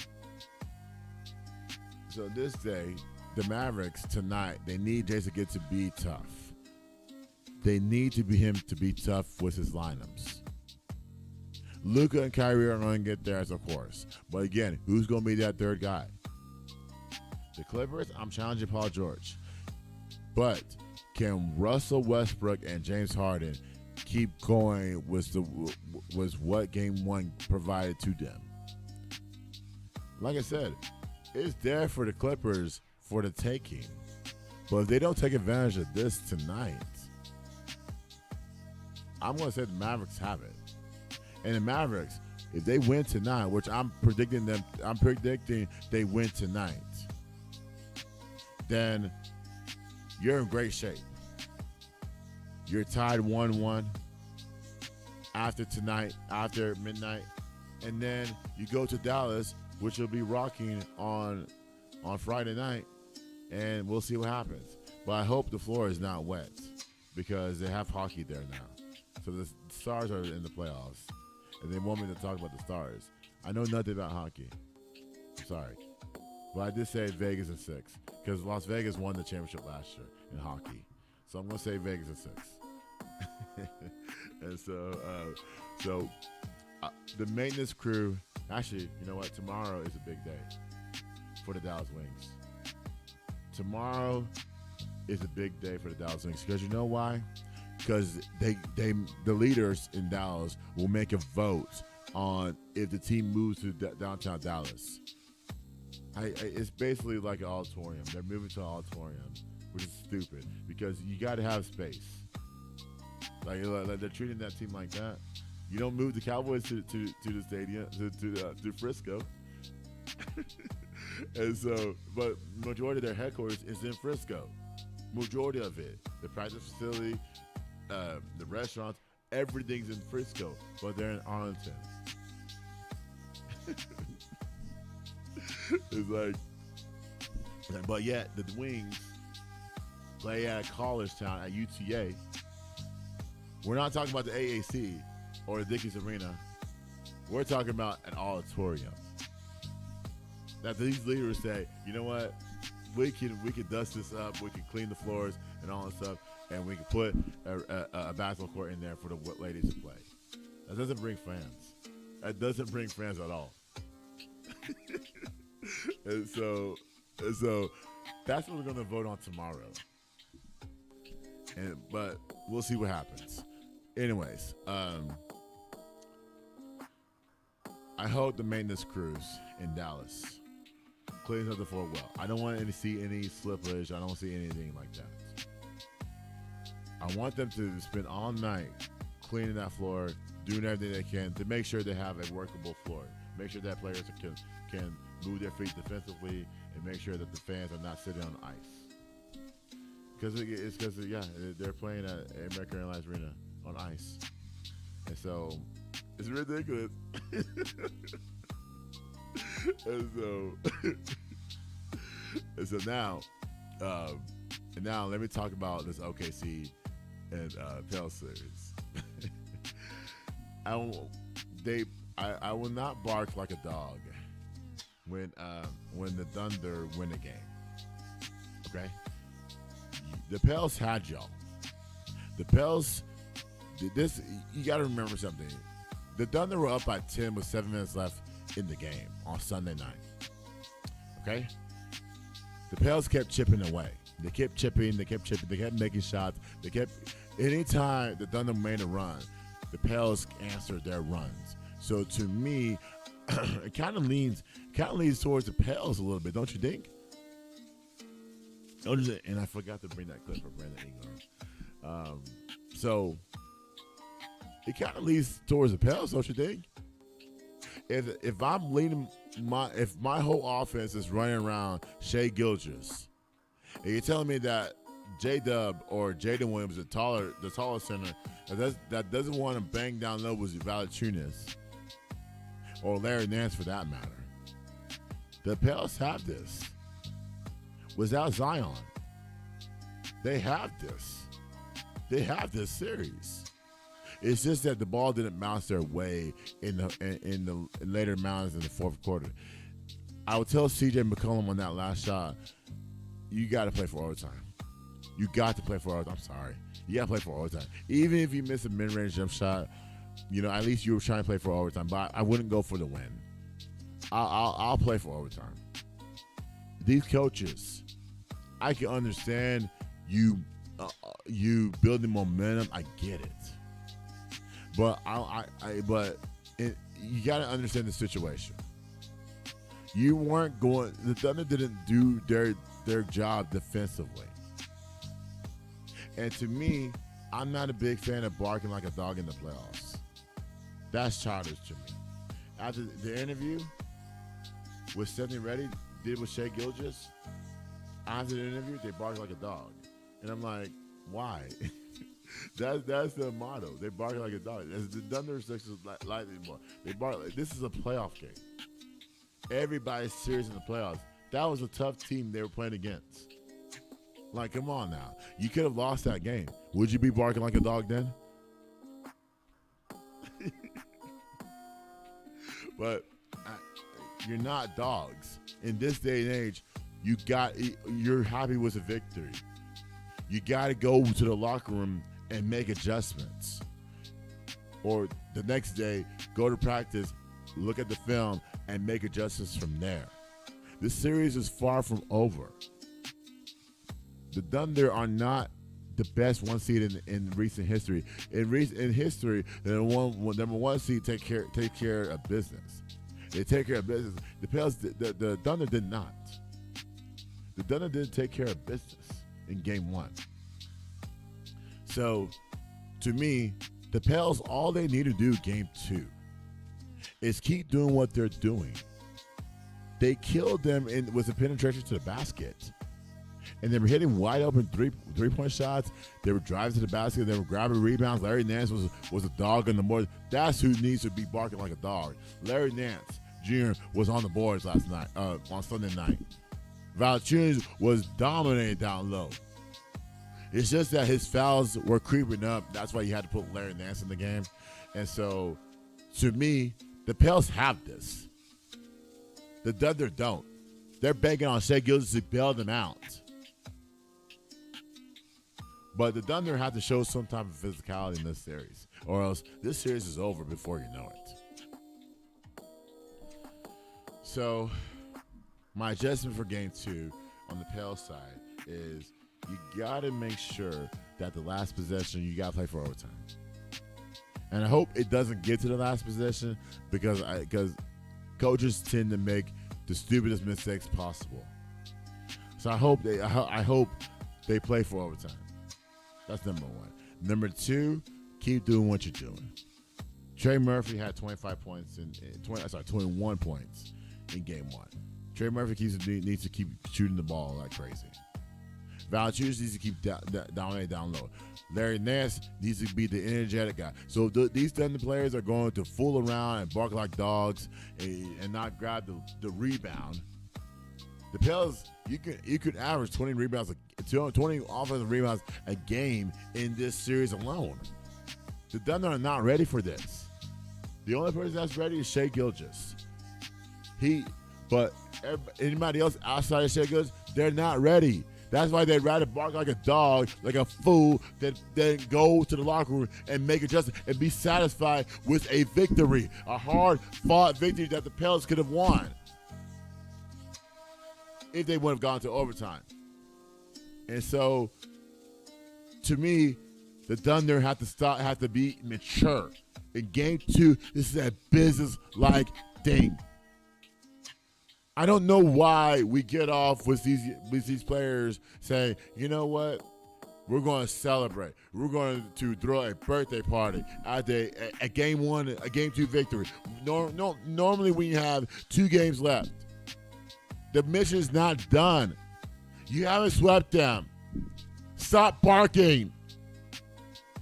this day, the Mavericks tonight, they need Jason Kidd to be tough. They need him to be tough with his lineups. Luka and Kyrie are going to get theirs, of course. But again, who's going to be that third guy? The Clippers, I'm challenging Paul George. But can Russell Westbrook and James Harden keep going was what game 1 provided to them? Like I said, it's there for the Clippers for the taking. But if they don't take advantage of this tonight, I'm going to say the Mavericks have it. And the Mavericks, if they win tonight, which I'm predicting they win tonight, then you're in great shape. You're tied 1-1 after tonight, after midnight, and then you go to Dallas, which will be rocking on Friday night, and we'll see what happens. But I hope the floor is not wet because they have hockey there now. So the Stars are in the playoffs, and they want me to talk about the Stars. I know nothing about hockey. I'm sorry. But I did say Vegas in 6 because Las Vegas won the championship last year in hockey. So I'm going to say Vegas in 6. And so the maintenance crew, actually, you know what? Tomorrow is a big day for the Dallas Wings. Tomorrow is a big day for the Dallas Wings because you know why? Because the leaders in Dallas will make a vote on if the team moves to downtown Dallas. It's basically like an auditorium. They're moving to an auditorium, which is stupid because you got to have space. Like they're treating that team like that. You don't move the Cowboys to the stadium to Frisco, and so but majority of their headquarters is in Frisco. Majority of it, the practice facility, the restaurants, everything's in Frisco, but they're in Arlington. It's like, but yet the Wings play at a college town at UTA. We're not talking about the AAC or the Dickies Arena. We're talking about an auditorium. That these leaders say, you know what, we can dust this up, we can clean the floors and all that stuff, and we can put a basketball court in there for the ladies to play. That doesn't bring fans. That doesn't bring fans at all. And so that's what we're going to vote on tomorrow. But we'll see what happens. Anyways, I hope the maintenance crews in Dallas cleans up the floor well. I don't want to see any slippage. I don't see anything like that. I want them to spend all night cleaning that floor, doing everything they can to make sure they have a workable floor. Make sure that players can move their feet defensively, and make sure that the fans are not sitting on ice. Because they're playing at American Airlines Arena on ice, and so it's ridiculous. and so now let me talk about this OKC and Pels series. I will not bark like a dog when the Thunder win a game. Okay, the Pels had y'all. The Pels. This, you got to remember something. The Thunder were up by 10 with 7 minutes left in the game on Sunday night. Okay? The Pels kept chipping away. They kept chipping. They kept making shots. Anytime the Thunder made a run, the Pels answered their runs. So to me, it kind of leans towards the Pels a little bit, don't you think? And I forgot to bring that clip for Brandon Ingram. So it kind of leads towards the Pels, don't you think? If I'm leading if my whole offense is running around Shai Gilgeous, and you're telling me that J-Dub or Jaden Williams, the taller center, that doesn't want to bang down low with Valanciunas or Larry Nance for that matter, the Pels have this. Without Zion, they have this. They have this series. It's just that the ball didn't bounce their way in the later rounds in the fourth quarter. I would tell CJ McCollum on that last shot, you got to play for overtime. You got to play for overtime. I'm sorry. You got to play for overtime. Even if you miss a mid-range jump shot, at least you were trying to play for overtime. But I wouldn't go for the win. I'll play for overtime. These coaches, I can understand you building momentum. I get it. But you got to understand the situation. You weren't going. The Thunder didn't do their job defensively, and to me, I'm not a big fan of barking like a dog in the playoffs. That's childish to me. After the interview with Stephanie Reddy did with Shai Gilgeous, after the interview, they barked like a dog, and I'm like, why? That's the motto. They bark like a dog. As the Thunder Sixers lightly more. They bark like this is a playoff game. Everybody's serious in the playoffs. That was a tough team they were playing against. Like, come on now. You could have lost that game. Would you be barking like a dog then? But you're not dogs. In this day and age, you're happy with a victory. You got to go to the locker room and make adjustments. Or the next day, go to practice, look at the film, and make adjustments from there. This series is far from over. The Thunder are not the best one seed in recent history. In history, the number one seed take care of business. They take care of business. The Thunder did not. The Thunder didn't take care of business in Game 1. So, to me, the Pels, all they need to do Game 2 is keep doing what they're doing. They killed them with the penetration to the basket. And they were hitting wide open three-point shots. They were driving to the basket. They were grabbing rebounds. Larry Nance was a dog on the board. That's who needs to be barking like a dog. Larry Nance Jr. was on the boards last night, on Sunday night. Valanciunas was dominating down low. It's just that his fouls were creeping up. That's why you had to put Larry Nance in the game. And so, to me, the Pels have this. The Thunder don't. They're begging on Shai Gilgeous to bail them out. But the Thunder have to show some type of physicality in this series, or else this series is over before you know it. So, my adjustment for Game 2 on the Pels side is you got to make sure that the last possession you got to play for overtime. And I hope it doesn't get to the last possession because coaches tend to make the stupidest mistakes possible. So I hope they play for overtime. That's number one. Number two, keep doing what you're doing. Trey Murphy had 21 points in game one. Trey Murphy needs to keep shooting the ball like crazy. Valanciunas needs to keep down low. Larry Nance needs to be the energetic guy. So these Thunder players are going to fool around and bark like dogs and not grab the rebound. The Pels, you could average 20 offensive rebounds a game in this series alone. The Thunder are not ready for this. The only person that's ready is Shai Gilgeous. But anybody else outside of Shai Gilgeous, they're not ready. That's why they'd rather bark like a dog, like a fool, than go to the locker room and make adjustments and be satisfied with a victory, a hard-fought victory that the Pels could have won if they would have gone to overtime. And so, to me, the Thunder have to be mature. In game two, this is a business-like thing. I don't know why we get off with these players saying, you know what, we're going to celebrate. We're going to throw a birthday party at a game one, a game two victory. Normally when you have 2 games left, the mission's not done. You haven't swept them. Stop barking.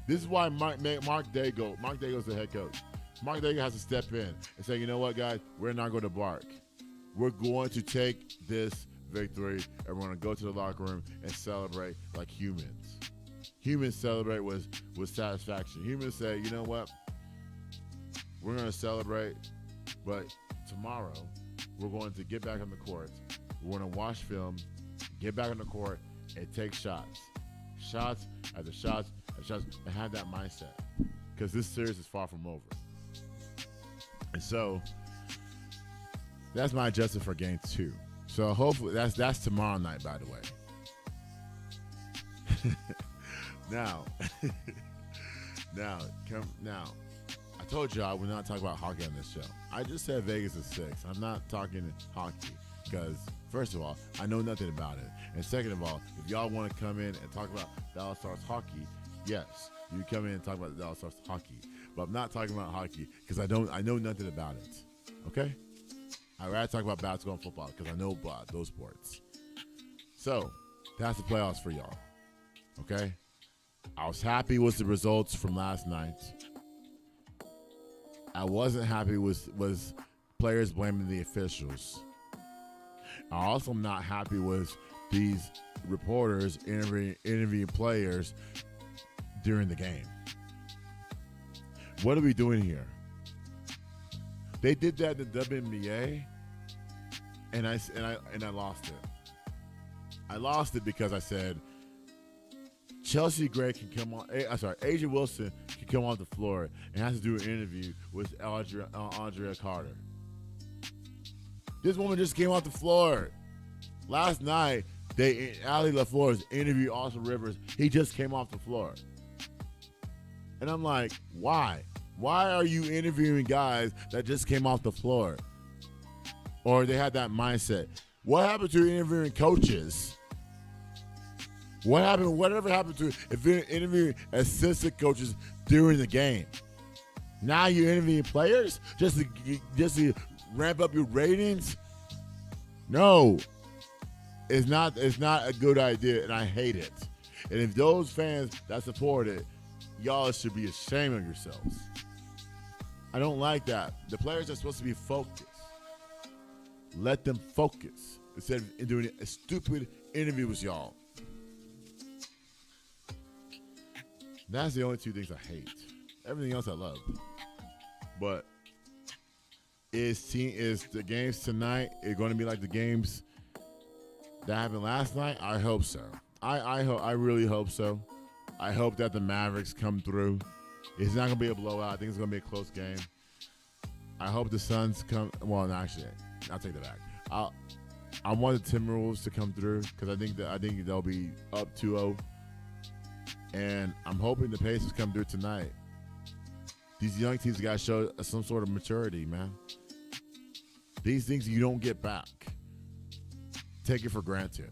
This is why Mark Daigle's the head coach. Mark Daigle has to step in and say, you know what, guys, we're not going to bark. We're going to take this victory and we're going to go to the locker room and celebrate like humans. Humans celebrate with satisfaction. Humans say, you know what? We're going to celebrate, but tomorrow we're going to get back on the court. We're going to watch film, get back on the court, and take shots. Shots after shots after shots, and have that mindset. Because this series is far from over. And so, that's my adjustment for game 2. So hopefully that's tomorrow night, by the way. Now, I told you I would not talk about hockey on this show. I just said Vegas is 6. I'm not talking hockey because, first of all, I know nothing about it. And second of all, if y'all want to come in and talk about Dallas Stars hockey, yes, you come in and talk about the Dallas Stars hockey. But I'm not talking about hockey because I know nothing about it. Okay? I'd rather talk about basketball and football because I know about those sports. So, that's the playoffs for y'all. Okay? I was happy with the results from last night. I wasn't happy with players blaming the officials. I also am not happy with these reporters interviewing players during the game. What are we doing here? They did that in the WNBA, and I lost it. I lost it because I said Chelsea Gray can come on. Asia Wilson can come on the floor and has to do an interview with Andrea Carter. This woman just came off the floor. Last night, Ali LaFleur's interviewed Austin Rivers. He just came off the floor. And I'm like, why? Why are you interviewing guys that just came off the floor? Or they had that mindset. What happened to interviewing coaches? Whatever happened to if you're interviewing assistant coaches during the game? Now you're interviewing players just to ramp up your ratings? No. It's not a good idea, and I hate it. And if those fans that support it, y'all should be ashamed of yourselves. I don't like that. The players are supposed to be focused. Let them focus instead of doing a stupid interview with y'all. That's the only 2 things I hate. Everything else I love. But is the games tonight going to be like the games that happened last night? I hope so. I really hope so. I hope that the Mavericks come through. It's not going to be a blowout. I think it's going to be a close game. I hope the Suns come. Well, no, actually, I'll take that back. I want the Timberwolves to come through because I think they'll be up 2-0. And I'm hoping the Pacers come through tonight. These young teams got to show some sort of maturity, man. These things you don't get back. Take it for granted.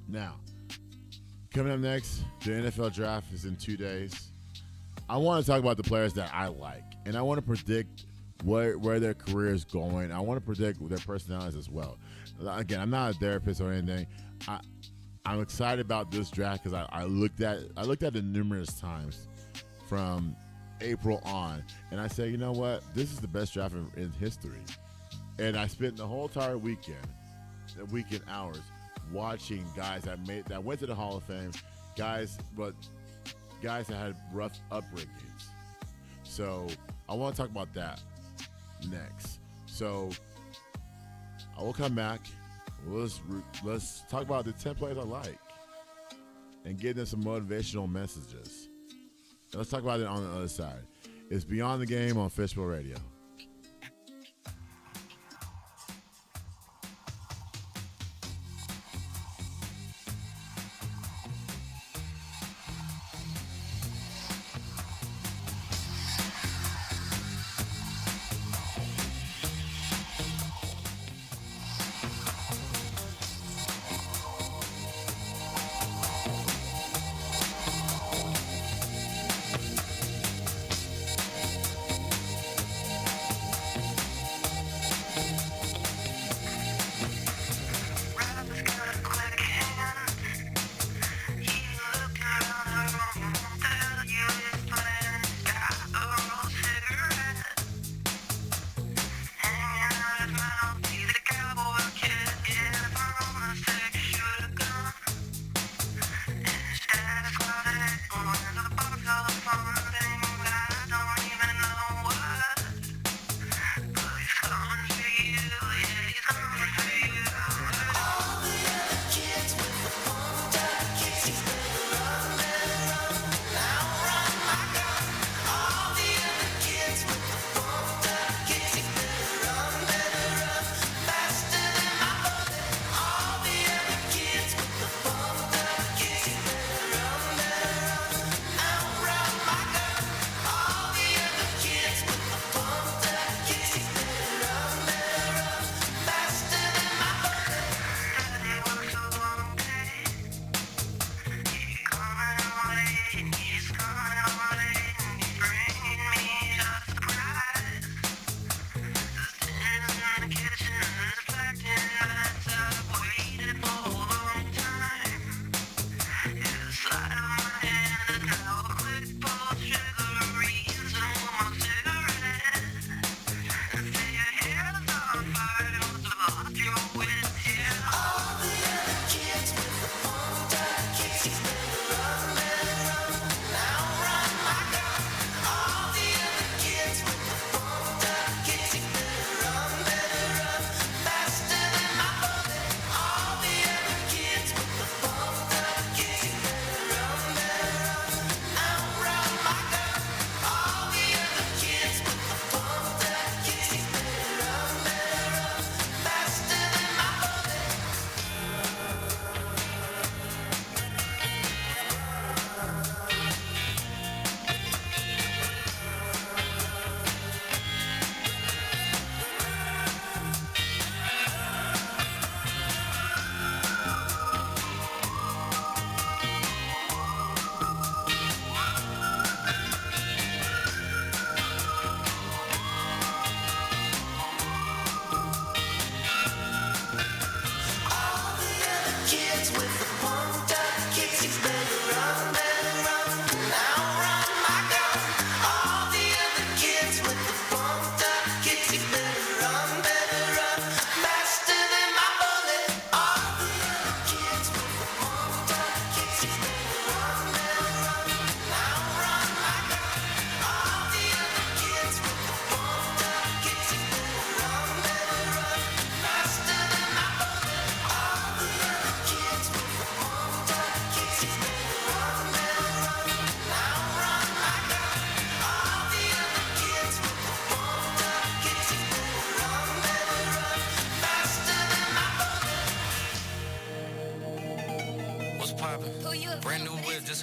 Now, coming up next, the NFL draft is in 2 days. I want to talk about the players that I like, and I want to predict where their career is going. I want to predict their personalities as well. Again, I'm not a therapist or anything. I'm excited about this draft because I looked at it numerous times from April on, and I said, you know what, this is the best draft in history. And I spent the whole entire weekend hours watching guys that went to the Hall of Fame, guys that had rough upbringings. So I want to talk about that next. So I will come back. Let's talk about the 10 players I like and give them some motivational messages. And let's talk about it on the other side. It's Beyond the Game on Fishbowl Radio.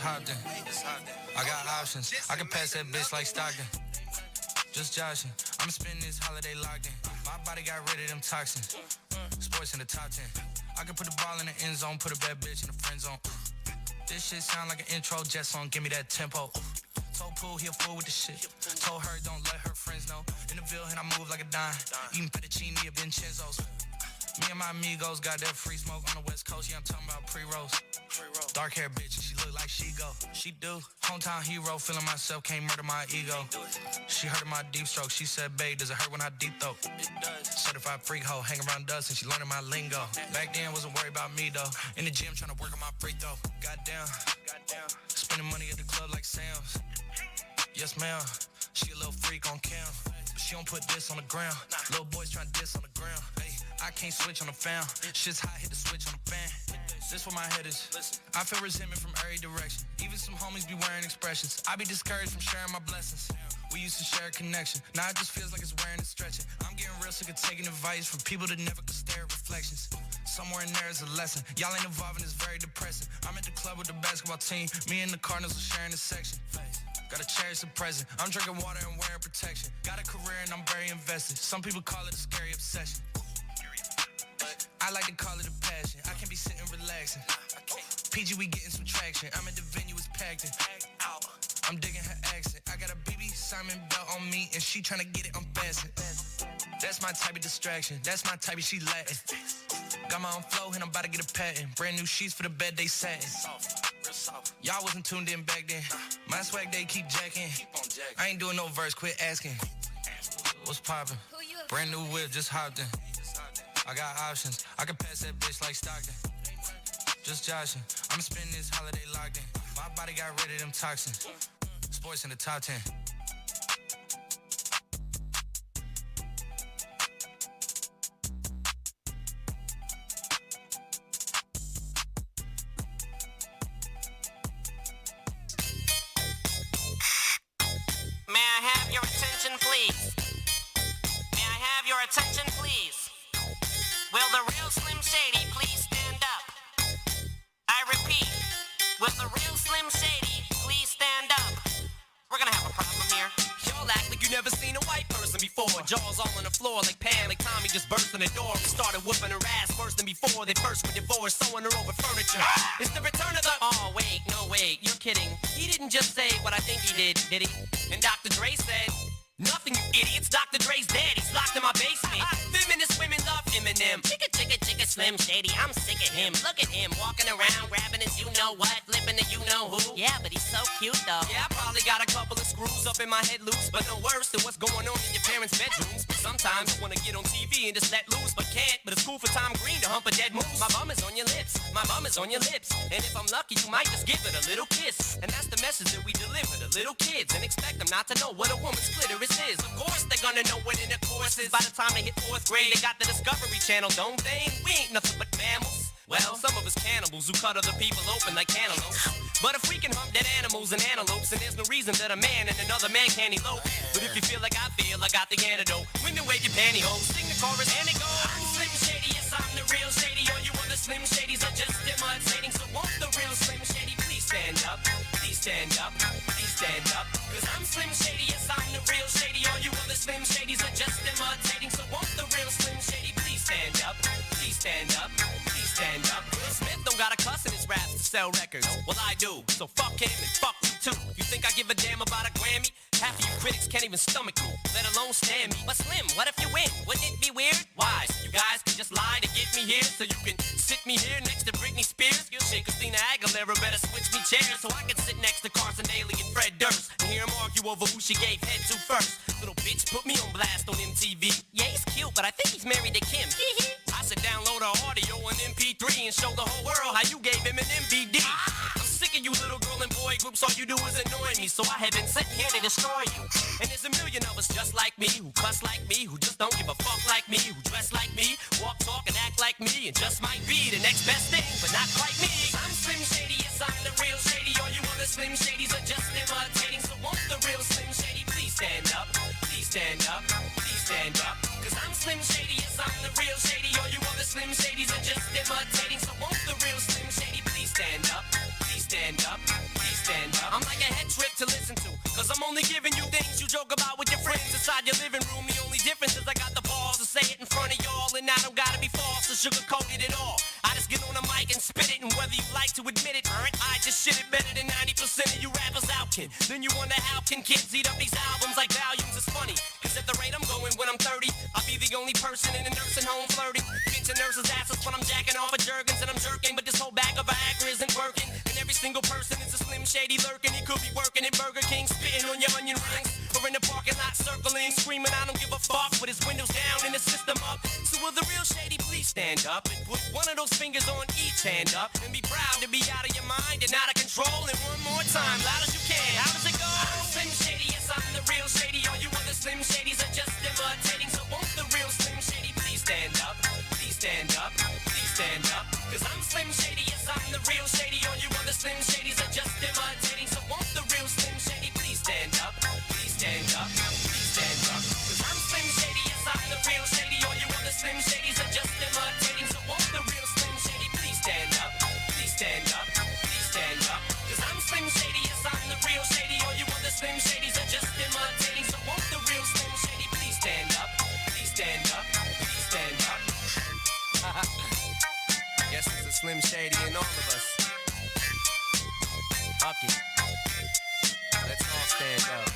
hopped in. I got options. I can pass that bitch like Stockton. Just joshing. I'ma spend this holiday locked in. My body got rid of them toxins. Sports in the top 10. I can put the ball in the end zone, put a bad bitch in the friend zone. This shit sound like an intro jet song, give me that tempo. Told Pooh he a fool with the shit. Told her don't let her friends know. In the Ville and I move like a dime. Eating fettuccine at Vincenzo's. Me and my amigos got that free smoke on the West Coast. Yeah, I'm talking about pre-rolls. Dark hair bitch, and she look like she go. She do. Hometown hero, feeling myself, can't murder my ego. She heard of my deep stroke. She said, babe, does it hurt when I deep throat? It does. Certified freak hoe, hang around us, and she learning my lingo. Back then, wasn't worried about me though. In the gym, trying to work on my free throw. Goddamn. Spending money at the club like Sam's. Yes, ma'am. She a little freak on cam. But she don't put this on the ground. Little boys trying to diss on the ground. Hey, I can't switch on the fan. Shit's hot, hit the switch on the fan. This where my head is. I feel resentment from every direction. Even some homies be wearing expressions. I be discouraged from sharing my blessings. We used to share a connection. Now it just feels like it's wearing and stretching. I'm getting real sick of taking advice from people that never could stare at reflections. Somewhere in there is a lesson. Y'all ain't involved and it's very depressing. I'm at the club with the basketball team. Me and the Cardinals are sharing a section. Gotta cherish the present. I'm drinking water and wearing protection. Got a career and I'm very invested. Some people call it a scary obsession. I like to call it a passion. I can be sitting relaxing. PG, we getting some traction. I'm at the venue, it's packed in. I'm digging her accent. I got a BB Simon belt on me and she tryna get it unfastened. That's my type of distraction. That's my type of she Latin. Got my own flow and I'm about to get a patent. Brand new sheets for the bed they satin. Y'all wasn't tuned in back then. My swag they keep jacking. I ain't doing no verse, quit asking. What's poppin'? Brand new whip, just hopped in. I got options. I can pass that bitch like Stockton. Just joshing. I'ma spend this holiday locked in. My body got rid of them toxins. Sports in the top 10. May I have your attention, please? May I have your attention, please? Will the real Slim Shady please stand up? I repeat, will the real Slim Shady please stand up? We're gonna have a problem here. Y'all act like you never seen a white person before. Jaws all on the floor like Pam, like Tommy just burst in the door. We started whooping her ass worse than before. They first were divorced, sewing her over furniture. It's the return of the... Oh, wait, no, wait, you're kidding. He didn't just say what I think he did he? And Dr. Dre said... Nothing, you idiots. Dr. Dre's dead. He's locked in my basement. Feminist women love Eminem. Chicka, chicka, chicka, Slim Shady. I'm sick of him. Look at him walking around, grabbing his you-know-what, flipping the you-know-who. Yeah, but he's so cute, though. Yeah, I probably got a couple of screws up in my head loose, but no worse than what's going on in your parents' bedrooms. Sometimes I wanna get on TV and just let loose, but can't. But it's cool for Tom Green to hump a dead moose. My bum is on your lips. My bum is on your lips. And if I'm lucky, you might just give it a little kiss. And that's the message that we deliver to little kids and expect them not to know what a woman's clitoris is. Of course they're gonna know what intercourse is. By the time they hit 4th grade, they got the Discovery Channel, don't they? We ain't nothing but mammals. Well, some of us cannibals who cut other people open like cantaloupes. But if we can hump dead animals and antelopes, then there's no reason that a man and another man can't elope. But if you feel like I feel, I got the antidote. Women wave your pantyhose, sing the chorus and it goes. I'm Slim Shady, yes I'm the real Shady. All you other Slim Shadys are just imitating. So won't the real Slim Shady please stand up? Please stand up, please stand up. Cause I'm Slim Shady, yes I'm the real Shady. All you other Slim Shadys are just imitating. So won't the real Slim Shady please stand up? Please stand up, please stand up. Will Smith don't got a cuss in his raps to sell records. Well I do, so fuck him and fuck you too. You think I give a damn about a Grammy? Half of you critics can't even stomach me, let alone stand me. But Slim, what if you win? Wouldn't it be weird? Why? So you guys can just lie to get me here, so you can sit me here next to Britney Spears. You shit, Christina Aguilera better switch me chairs so I can sit next to Carson Daly and Fred Durst and hear them argue over who she gave head to first. Little bitch put me on blast on MTV. Yeah, he's cute, but I think he's married to Kim. I should download her audio on MP3 and show the whole world how you gave him an MVD. I'm sick of you little girl and boy groups, all you do is annoy me, so I have been sitting here to destroy you. And there's a million of us just like me, who cuss like me, who just don't give a fuck like me, who dress like me, walk, talk, and act like me, and just might be the next best thing, but not quite me. I'm Slim Shady, yes I'm the real Shady. All you other Slim Shadys are just imitating, so won't the real Slim Shady please stand up? Please stand up, please stand up. Cause I'm Slim Shady, yes I'm the real Shady. All you other Slim Shadys are just imitating, so won't the real Slim Shady please stand up? Please stand up, please stand up. I'm like a head trip to listen to, cause I'm only giving you things you joke about with your friends inside your living room. The only difference is I got the balls to say it in front of y'all, and I don't gotta be false or sugar-coated at all. I just get on a mic and spit it, and whether you like to admit it, I just shit it better than 90% of you rappers out, kid. Then you wonder how can kids eat up these albums like volumes? It's funny, cause at the rate I'm going when I'm 30, I'll be the only person in a nursing home flirting. Pinching nurses' asses when I'm jacking off of Jergens and I'm jerking, but this whole bag of Viagra isn't working. And every single person is a Slim Shady lurking. He could be working at Burger King, spitting on your onion rings, or in the parking lot circling, screaming I don't give a fuck with his windows down and the system up. So will the real Shady please stand up and put one of those fingers on each hand up and be proud to be out of your mind and out of control. And one more time, loud as you can. How does it go? I'm Slim Shady, yes I'm the real Shady. All you other Slim Shadys are just imitating. So won't the real Slim Shady please stand up? Please stand up. Please stand up. Cause I'm Slim Shady, yes I'm the real Shady. All you other Slim Shadys are just imitating. So won't the real Slim Shady please stand up? Please stand up. Please stand up. Cause I'm Slim Shady, yes I'm the real Shady. All you other Slim Shadys are just imitating. So won't the real Slim Shady please stand up? Please stand up. Please stand up. Cause I'm Slim Shady, yes I'm the real Shady. All you other Slim Shadys are just imitating. So won't the real Slim Shady please stand up? Please stand up. Please stand up. Yes, it's a Slim Shady in all of us. Okay. Let's all stand up.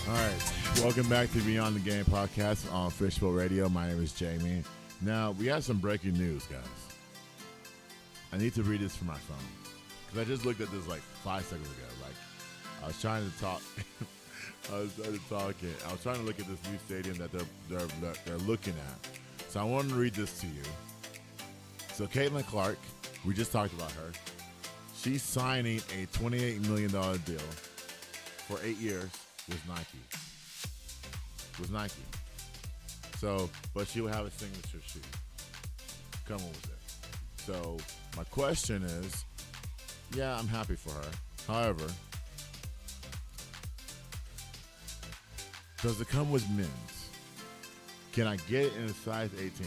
All right, welcome back to Beyond the Game podcast on Fishbowl Radio. My name is Jamie. Now, we have some breaking news, guys. I need to read this from my phone because I just looked at this like 5 seconds ago. Like, I was trying to talk. I was trying to look at this new stadium that they're looking at. So I wanted to read this to you. So Caitlin Clark, we just talked about her. She's signing a $28 million deal for 8 years with Nike. So, but she will have a signature shoe. Come on with it. So, my question is, yeah, I'm happy for her. However, does it come with men's? Can I get it in a size 18?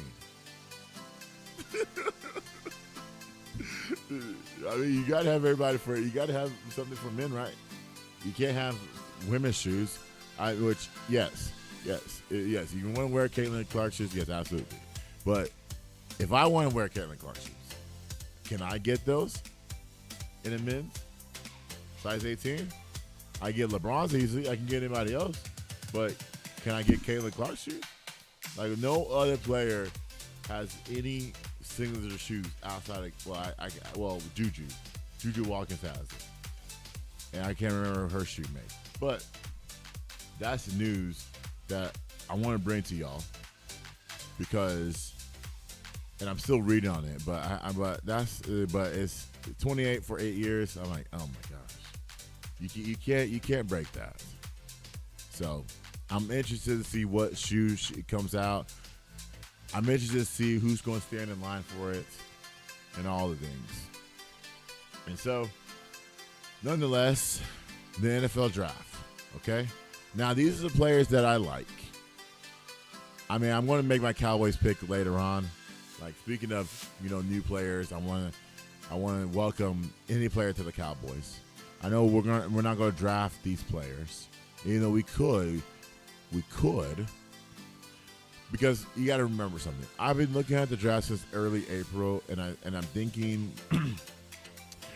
I mean, you gotta have you gotta have something for men, right? You can't have women's shoes. Yes, you can want to wear Caitlin Clark shoes. Yes, absolutely. But if I want to wear Caitlin Clark shoes, can I get those in a men's size 18? I get LeBron's easily. I can get anybody else. But can I get Caitlin Clark shoes? Like, no other player has any signature shoes outside of Juju Watkins has it, and I can't remember her shoe mate. But that's the news that I want to bring to y'all because, and I'm still reading on it. But it's 28 for 8 years. I'm like, oh my gosh, you can't break that. So I'm interested to see what shoe comes out. I'm interested to see who's going to stand in line for it and all the things. And so, nonetheless, the NFL draft, okay? Now, these are the players that I like. I mean, I'm going to make my Cowboys pick later on. Like, speaking of, new players, I want to welcome any player to the Cowboys. I know we're not going to draft these players. Even though we could, because you got to remember something. I've been looking at the draft since early April, and I'm thinking,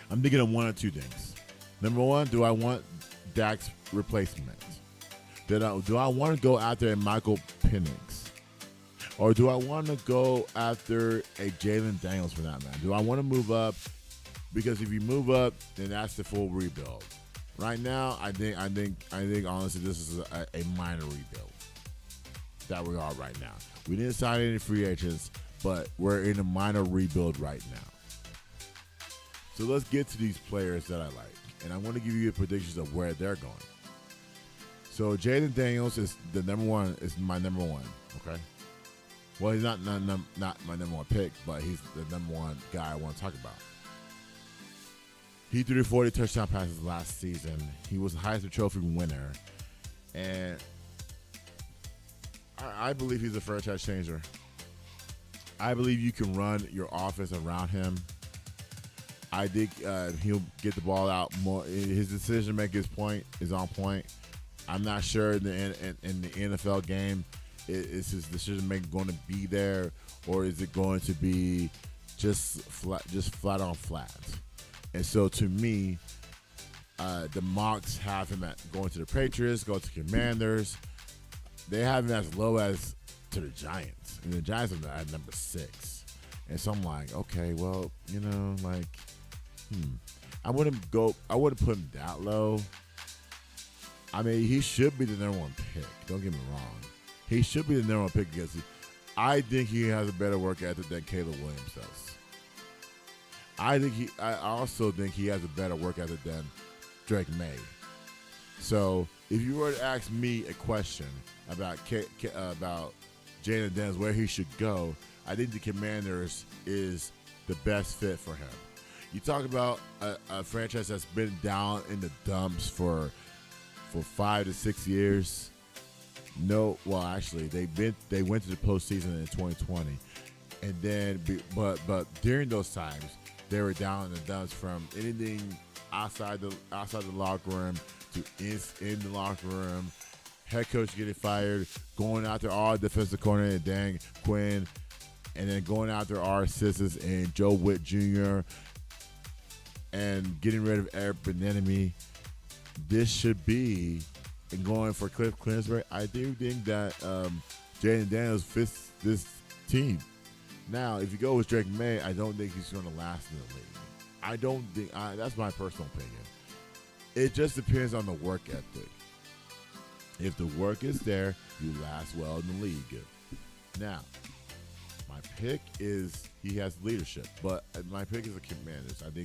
I'm thinking of one or two things. Number one, do I want Dak's replacement? Do I want to go after a Michael Penix, or do I want to go after a Jalen Daniels for that man? Do I want to move up? Because if you move up, then that's the full rebuild. Right now, I think honestly, this is a minor rebuild that we are right now. We didn't sign any free agents, but we're in a minor rebuild right now. So let's get to these players that I like, and I want to give you predictions of where they're going. So Jaden Daniels is my number one. Okay, Well, he's not my number one pick, but he's the number one guy I want to talk about. He threw 40 touchdown passes last season. He was the Heisman Trophy winner. And I believe he's a franchise changer. I believe you can run your offense around him. I think he'll get the ball out more. His decision-making is on point. I'm not sure in the NFL game, is his decision-making going to be there, or is it going to be just flat on flat? And so, to me, the mocks have him going to the Patriots, going to Commanders. They have him as low as to the Giants, and the Giants are at number 6. And so I'm like, okay, well, I wouldn't put him that low. I mean, he should be the number one pick. Don't get me wrong. He should be the number one pick because I think he has a better work ethic than Caleb Williams does. I also think he has a better work ethic than Drake May. So if you were to ask me a question about Jalen Daniels, where he should go, I think the Commanders is the best fit for him. You talk about a franchise that's been down in the dumps for 5 to 6 years. No, well, actually, they went to the postseason in 2020, and then but during those times they were down in the dumps from anything outside the locker room to in the locker room. Head coach getting fired, going after our defensive coordinator Dan Quinn, and then going after our assistants and Joe Witt Jr. and getting rid of Eric Bieniemy. This should be, and going for Cliff Kingsbury, I do think that Jalen Daniels fits this team. Now, if you go with Drake May, I don't think he's going to last in the league. I don't think that's my personal opinion. It just depends on the work ethic. If the work is there, you last well in the league. Now, my pick is he has leadership, but my pick is the Commanders. I do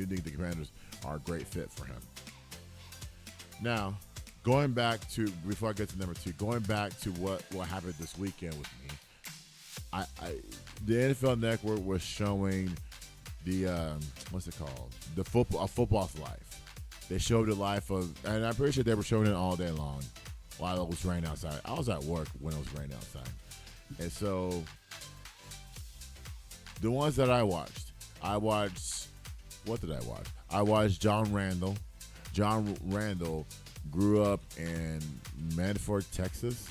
think the Commanders are a great fit for him. Now, going back to before I get to number 2, going back to what happened this weekend with me, the NFL Network was showing the what's it called? The football's life. They showed the life of, and I'm pretty sure they were showing it all day long while it was raining outside. I was at work when it was raining outside, and so the ones that I watched. What did I watch? I watched John Randall. John Randall grew up in Medford, Texas,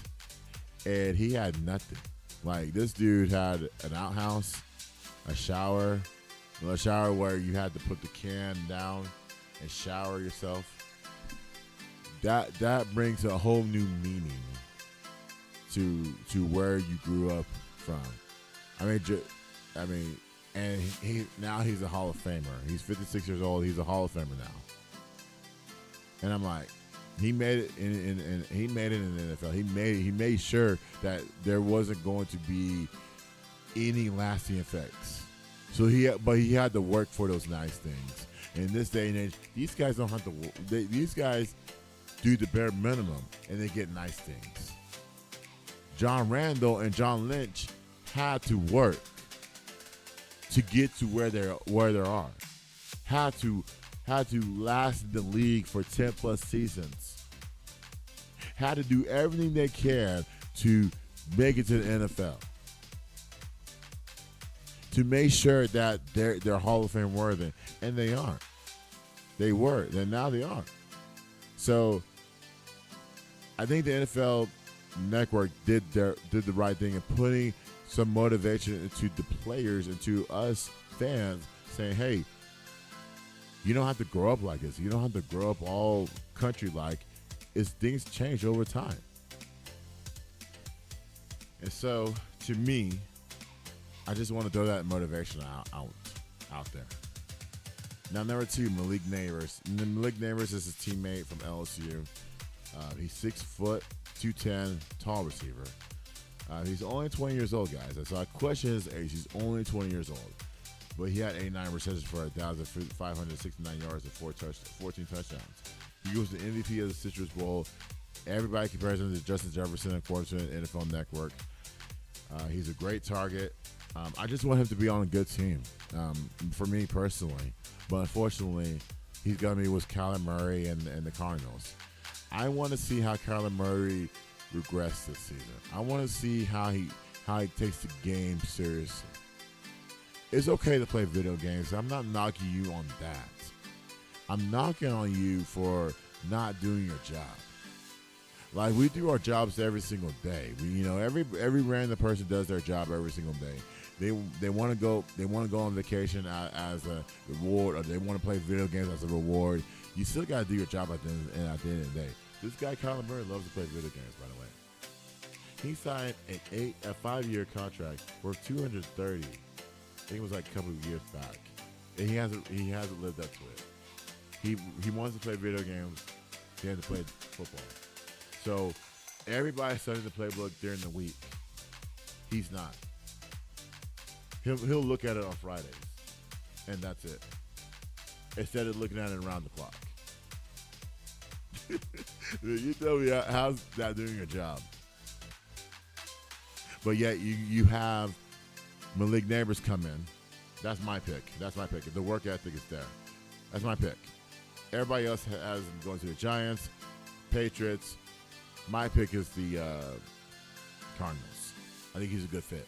and he had nothing. Like, this dude had an outhouse, a shower where you had to put the can down and shower yourself. That brings a whole new meaning to where you grew up from. And he's a Hall of Famer. He's 56 years old. He's a Hall of Famer now. And I'm like, he made it in the NFL. He made sure that there wasn't going to be any lasting effects. So he had to work for those nice things. In this day and age, these guys don't have to. These guys do the bare minimum and they get nice things. John Randall and John Lynch had to work to get to where they are. Had to last in the league for 10 plus seasons. Had to do everything they can to make it to the NFL. To make sure that they're Hall of Fame worthy, and they aren't. They were, and now they aren't. So I think the NFL Network did the right thing in putting some motivation into the players, into us fans, saying, "Hey, you don't have to grow up like this. You don't have to grow up all country-like. Things change over time." And so, to me, I just want to throw that motivation out there. Now, number 2, Malik Neighbors. Malik Neighbors is his teammate from LSU. He's 6 foot, 210, tall receiver. He's only 20 years old, guys. So I question his age. He's only 20 years old. But he had 89 receptions for 1,569 yards and 14 touchdowns. He was the MVP of the Citrus Bowl. Everybody compares him to Justin Jefferson, according to the NFL Network. He's a great target. I just want him to be on a good team, for me personally. But unfortunately, he's going to be with Kyler Murray and the Cardinals. I want to see how Kyler Murray regress this season. I want to see how he takes the game seriously. It's okay to play video games. I'm not knocking you on that. I'm knocking on you for not doing your job. Like, we do our jobs every single day. Every random person does their job every single day. They want to go on vacation as a reward, or they want to play video games as a reward. You still got to do your job at the end of the day. This guy Kyler Murray loves to play video games, by the way. He signed a 5-year contract worth $230. I think it was like a couple of years back, and he hasn't lived up to it. He wants to play video games. He has to play football. So everybody's studying the playbook during the week. He's not. He'll look at it on Fridays, and that's it. Instead of looking at it around the clock. You tell me how's that doing a job? But yet you have Malik Neighbors come in. That's my pick. If the work ethic is there, that's my pick. Everybody else has him going to the Giants, Patriots. My pick is the Cardinals. I think he's a good fit.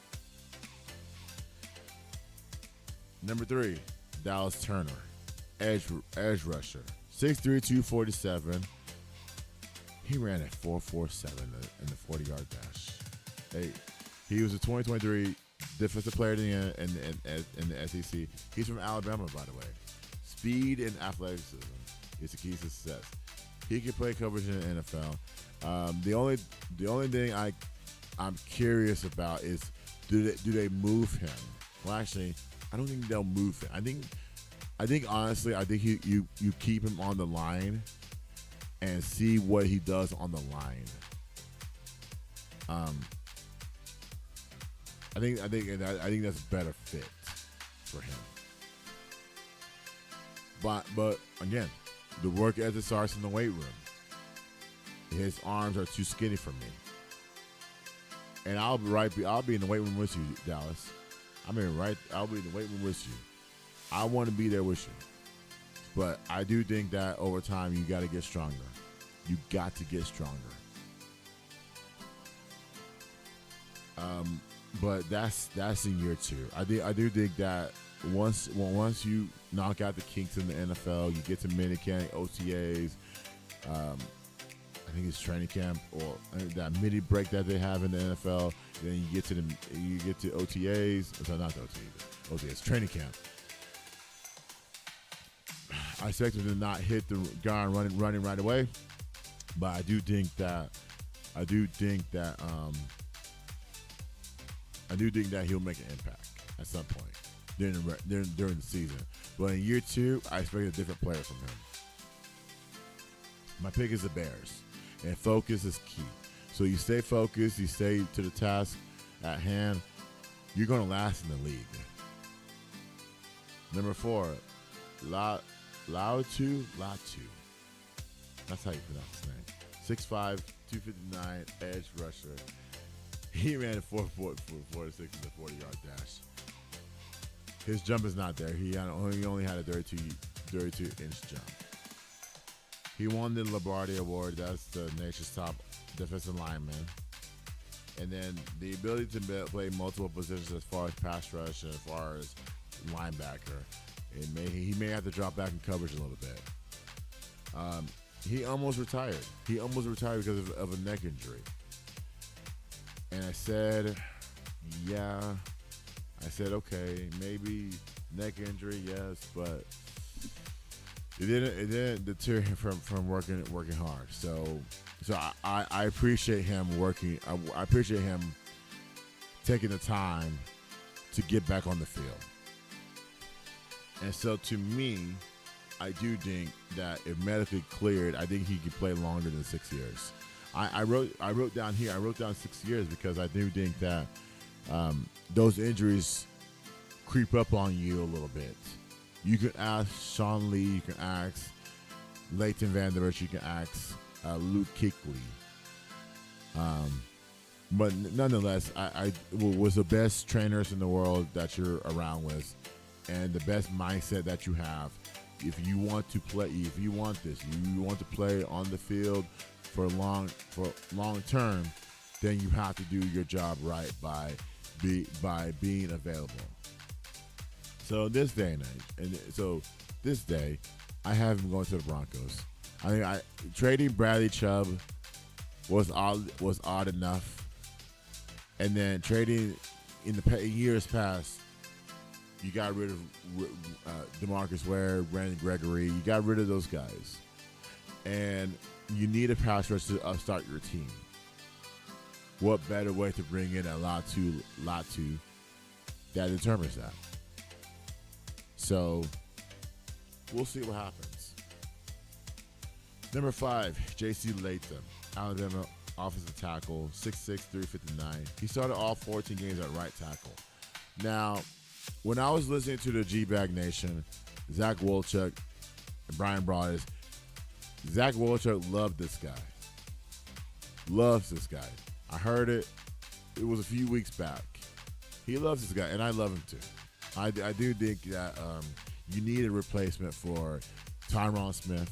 Number 3, Dallas Turner, edge rusher, 6'3", 247. He ran at 4.47 in the 40-yard dash. Hey, he was a 2023 Defensive Player in the SEC. He's from Alabama, by the way. Speed and athleticism is the key to success. He can play coverage in the NFL. The only thing I'm curious about is do they move him? Well, actually, I don't think they'll move him. I think honestly, you keep him on the line and see what he does on the line. I think that's a better fit for him. But again, the work ethic starts in the weight room. His arms are too skinny for me. And I'll be in the weight room with you, Dallas. I'll be in the weight room with you. I want to be there with you. But I do think that over time you got to get stronger. You got to get stronger. But that's in year 2. I do think that once you knock out the kinks in the NFL, you get to minicamp, OTAs, I think it's training camp, or that mini break that they have in the NFL. Then you get to OTAs. So not the OTAs, training camp. I expect him to not hit the ground running right away, but I do think that he'll make an impact at some point during the season. But in year 2, I expect a different player from him. My pick is the Bears, and focus is key. So you stay focused, you stay to the task at hand, you're going to last in the league. Number 4, Latu. That's how you pronounce his name. 6'5", 259, edge rusher. He ran a 4.46 in the 40-yard dash. His jump is not there. He only had a 32-inch jump. He won the Lombardi Award. That's the nation's top defensive lineman. And then the ability to play multiple positions as far as pass rush and as far as linebacker. He may have to drop back in coverage a little bit. He almost retired. Because of a neck injury. And I said, okay, maybe neck injury, yes, but it didn't deter him from working hard. So I appreciate him working. I appreciate him taking the time to get back on the field. And so to me, I do think that if medically cleared, I think he could play longer than 6 years. I wrote down 6 years because I do think that those injuries creep up on you a little bit. You can ask Sean Lee, you can ask Leighton Vander Esch, you can ask Luke Kuechly. But nonetheless, I was the best trainers in the world that you're around with, and the best mindset that you have. If you want to play, if you want this, you want to play on the field for long term, then you have to do your job right by being available. So this day and age, this day, I have him going to the Broncos. I think trading Bradley Chubb was odd enough. And then trading in the years past, you got rid of DeMarcus Ware, Brandon Gregory. You got rid of those guys. And you need a pass rush to start your team. What better way to bring in a Latu that determines that? So, we'll see what happens. Number 5, J.C. Latham, Alabama offensive tackle, 6'6", 359. He started all 14 games at right tackle. Now, when I was listening to the G-Bag Nation, Zach Wolchuk and Brian Broaddus, Zach Wolchuk loved this guy. Loves this guy. I heard it. It was a few weeks back. He loves this guy, and I love him too. I do think that you need a replacement for Tyron Smith.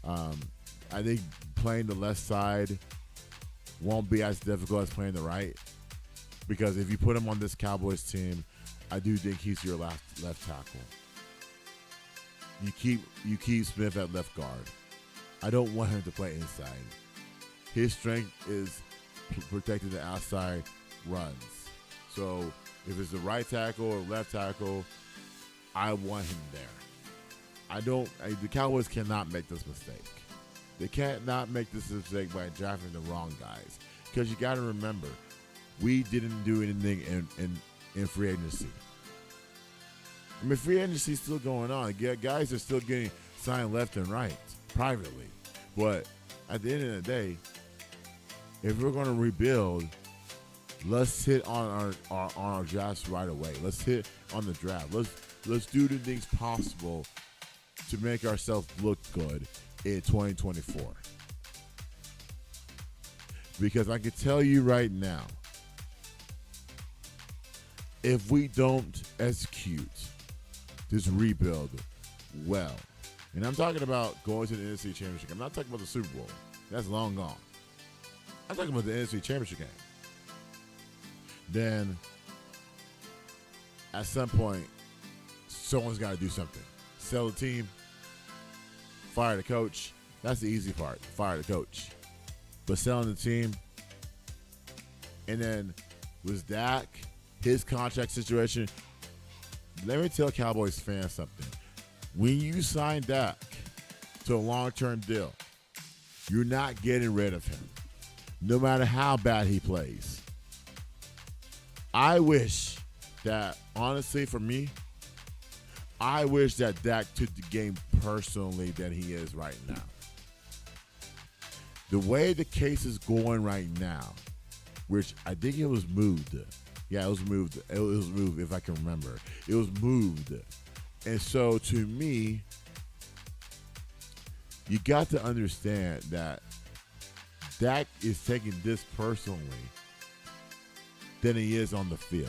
I think playing the left side won't be as difficult as playing the right, because if you put him on this Cowboys team, I do think he's your left tackle. You keep Smith at left guard. I don't want him to play inside. His strength is protecting the outside runs. So if it's the right tackle or left tackle, I want him there. The Cowboys cannot make this mistake. They cannot make this mistake by drafting the wrong guys. Because you got to remember, we didn't do anything in free agency. I mean, free agency is still going on. Guys are still getting signed left and right, privately. But at the end of the day, if we're going to rebuild, let's hit on our drafts right away. Let's hit on the draft. Let's do the things possible to make ourselves look good in 2024. Because I can tell you right now, if we don't execute this rebuild well, and I'm talking about going to the NFC Championship. I'm not talking about the Super Bowl. That's long gone. I'm talking about the NFC Championship game. Then, at some point, someone's got to do something. Sell the team, fire the coach. That's the easy part, fire the coach. But selling the team, and then with Dak, his contract situation, let me tell Cowboys fans something. When you sign Dak to a long-term deal, you're not getting rid of him, no matter how bad he plays. I wish that, honestly, for me, I wish that Dak took the game personally than he is right now. The way the case is going right now, which I think it was moved. Yeah, it was moved. It was moved, if I can remember. It was moved. And so, to me, you got to understand that Dak is taking this personally than he is on the field.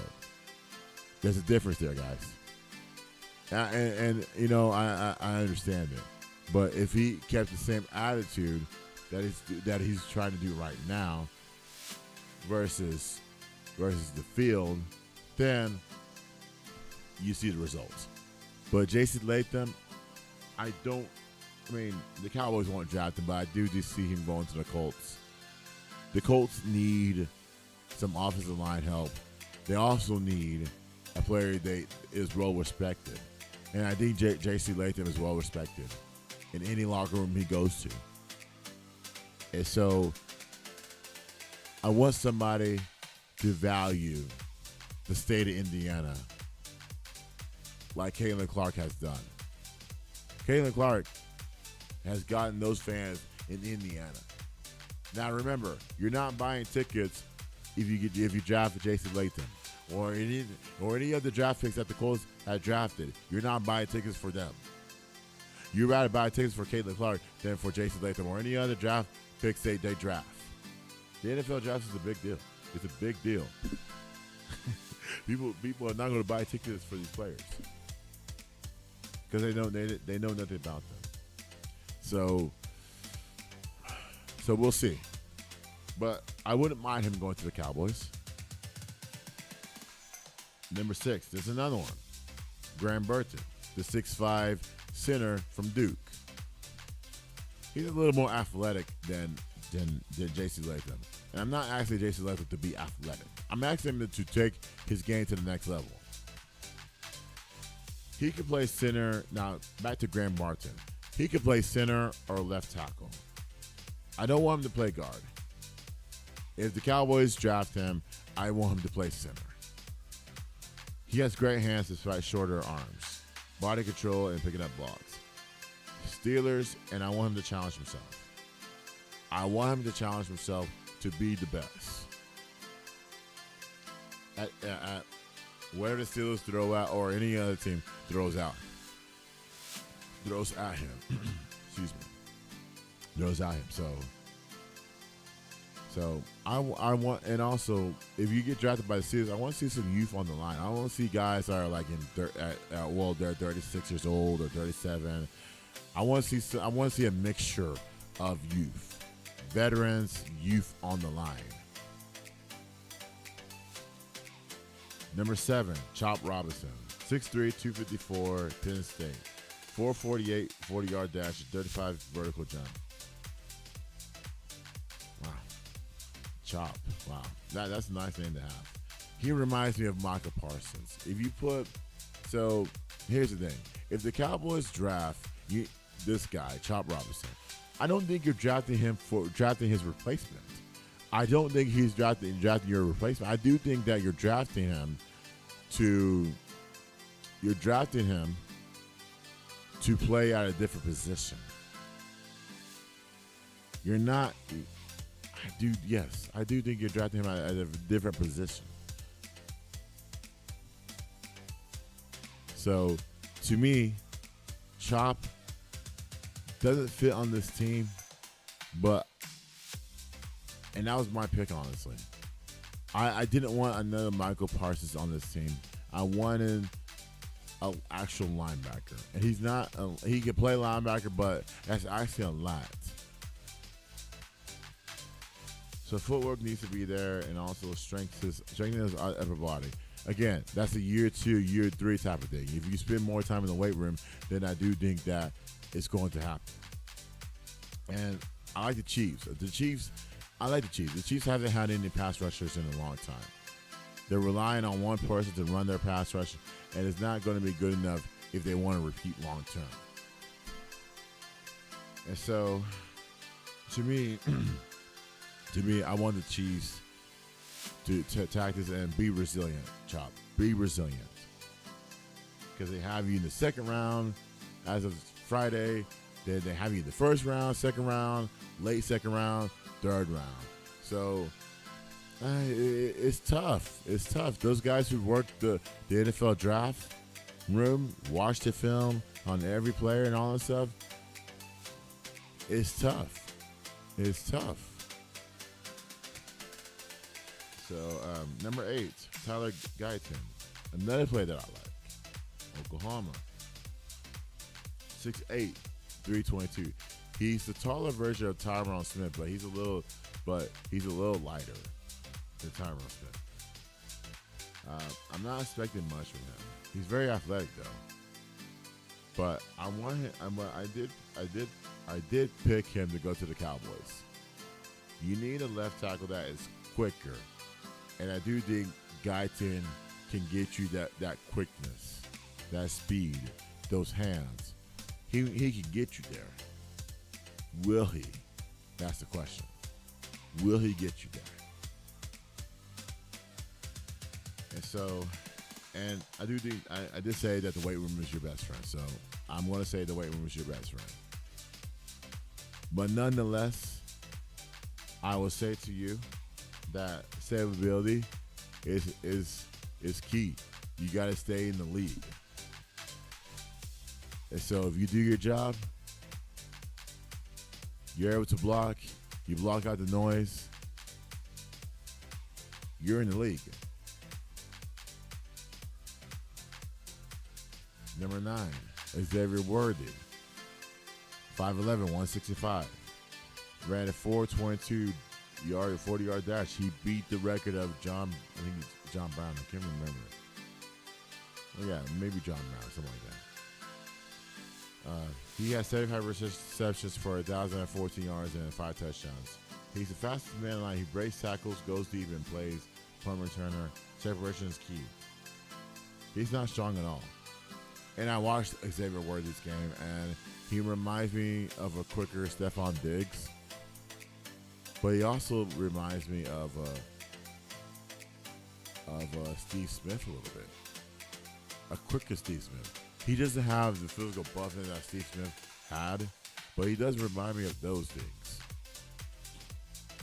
There's a difference there, guys. And you know, I understand it. But if he kept the same attitude that he's trying to do right now versus the field, then you see the results. But J.C. Latham, the Cowboys won't draft him, but I do just see him going to the Colts. The Colts need some offensive line help. They also need a player that is well respected. And I think J.C. Latham is well respected in any locker room he goes to. And so I want somebody to value the state of Indiana like Caitlin Clark has done. Caitlin Clark has gotten those fans in Indiana. Now remember, you're not buying tickets if you draft J.C. Latham or any other draft picks that the Colts had drafted. You're not buying tickets for them. You'd rather buy tickets for Caitlin Clark than for J.C. Latham or any other draft picks they draft. The NFL draft is a big deal. It's a big deal. People are not going to buy tickets for these players because they know nothing about them. So we'll see. But I wouldn't mind him going to the Cowboys. Number 6, there's another one. Graham Burton, the 6'5" center from Duke. He's a little more athletic than J.C. Latham. And I'm not asking J.C. Latham to be athletic. I'm asking him to take his game to the next level. He could play center. Now, back to Graham Burton. He could play center or left tackle. I don't want him to play guard. If the Cowboys draft him, I want him to play center. He has great hands despite shorter arms, body control, and picking up blocks. Steelers, and I want him to challenge himself. I want him to challenge himself to be the best. At where the Steelers throw at or any other team throws at him. Excuse me. Throws at him. So I want, and also if you get drafted by the Steelers, I want to see some youth on the line. I want to see guys that are like they're 36 years old or 37. I want to see a mixture of youth, veterans, youth on the line. Number 7, Chop Robinson, 6'3", 254, Penn State, 448, 40-yard dash, 35 vertical jump. Wow. Chop. Wow. That's a nice name to have. He reminds me of Micah Parsons. So here's the thing. If the Cowboys draft this guy, Chop Robinson, I don't think you're drafting him for drafting his replacement. I don't think he's drafting your replacement. I do think that you're drafting him to play at a different position. You're not. I do think you're drafting him at a different position. So, to me, Chop doesn't fit on this team, and that was my pick, honestly. I didn't want another Michael Parsons on this team. I wanted an actual linebacker. And he's not, he can play linebacker, but that's actually a lot. So footwork needs to be there, and also strengthening his upper body. Again, that's a year 2, year 3 type of thing. If you spend more time in the weight room, then I do think that it's going to happen. And I like the Chiefs. I like the Chiefs. The Chiefs haven't had any pass rushers in a long time. They're relying on one person to run their pass rush, and it's not going to be good enough if they want to repeat long term. And so, to me, I want the Chiefs to attack this and be resilient, Chop. Be resilient. Because they have you in the second round as of Friday. They have you in the first round, second round, late second round, third round. So it's tough. It's tough. Those guys who worked the NFL draft room, watched the film on every player and all that stuff, it's tough. It's tough. So number 8, Tyler Guyton, another player that I like. Oklahoma, 6'8", 322. He's the taller version of Tyron Smith, but he's a little lighter than Tyron Smith. I'm not expecting much from him. He's very athletic though. But I want him. I did pick him to go to the Cowboys. You need a left tackle that is quicker, and I do think Guyton can get you that quickness, that speed, those hands. He can get you there. Will he? That's the question. Will he get you there? And so, and I do think, I did say that the weight room is your best friend. So I'm going to say the weight room is your best friend. But nonetheless, I will say to you that savability is key. You got to stay in the league. And so if you do your job, you're able to block, you block out the noise, you're in the league. Number 9, Xavier Worthy. 5'11", 165. Ran a 4.22 yard, 40-yard dash. He beat the record of John Brown. I can't remember. Oh, yeah, maybe John Brown, something like that. He has 75 receptions for 1,014 yards and 5 touchdowns. He's the fastest man in the line. He breaks tackles, goes deep, and plays punt returner. Separation is key. He's not strong at all. And I watched Xavier Worthy's game, and he reminds me of a quicker Stephon Diggs. But he also reminds me of Steve Smith a little bit. A quicker Steve Smith. He doesn't have the physical buffness that Steve Smith had, but he does remind me of those things.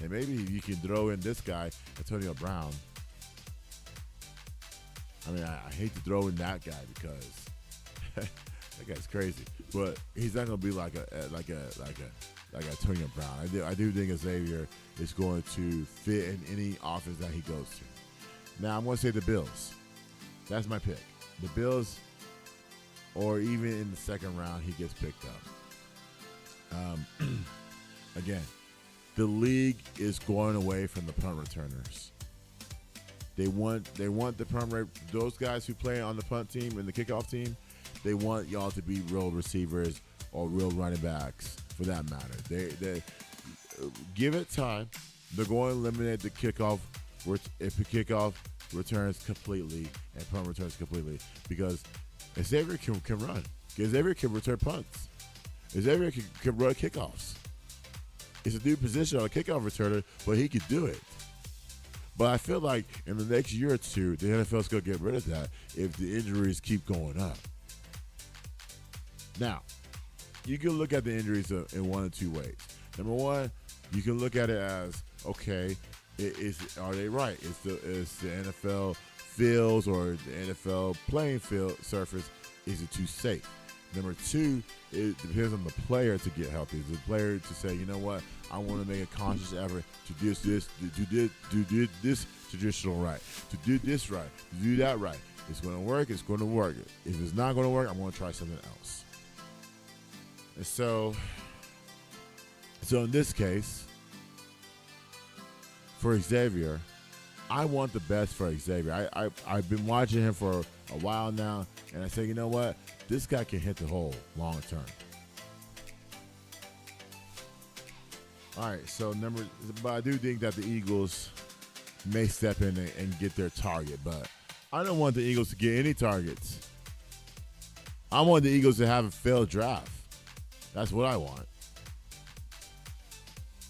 And maybe you can throw in this guy, Antonio Brown. I mean, I hate to throw in that guy because that guy's crazy, but he's not gonna be like Antonio Brown. I do think Xavier is going to fit in any offense that he goes to. Now I'm gonna say the Bills. That's my pick. The Bills, or even in the second round, he gets picked up. Again, the league is going away from the punt returners. They want the punt those guys who play on the punt team and the kickoff team. They want y'all to be real receivers or real running backs, for that matter. They give it time. They're going to eliminate the kickoff if the kickoff returns completely and punt returns completely, because Xavier can run. Xavier can return punts. Xavier can run kickoffs. It's a new position on a kickoff returner, but he could do it. But I feel like in the next year or two, the NFL's going to get rid of that if the injuries keep going up. Now, you can look at the injuries in one of two ways. Number one, you can look at it as, okay, are they right? Is the NFL fields or the NFL playing field surface, is it too safe? Number two, it depends on the player to get healthy. The player to say, you know what, I want to make a conscious effort to do this traditional right, to do this right, to do that right. It's going to work. It's going to work. If it's not going to work, I'm going to try something else. And so in this case, for Xavier, I want the best for Xavier. I've been watching him for a while now, and I say, you know what? This guy can hit the hole long term. All right, but I do think that the Eagles may step in and get their target, but I don't want the Eagles to get any targets. I want the Eagles to have a failed draft. That's what I want.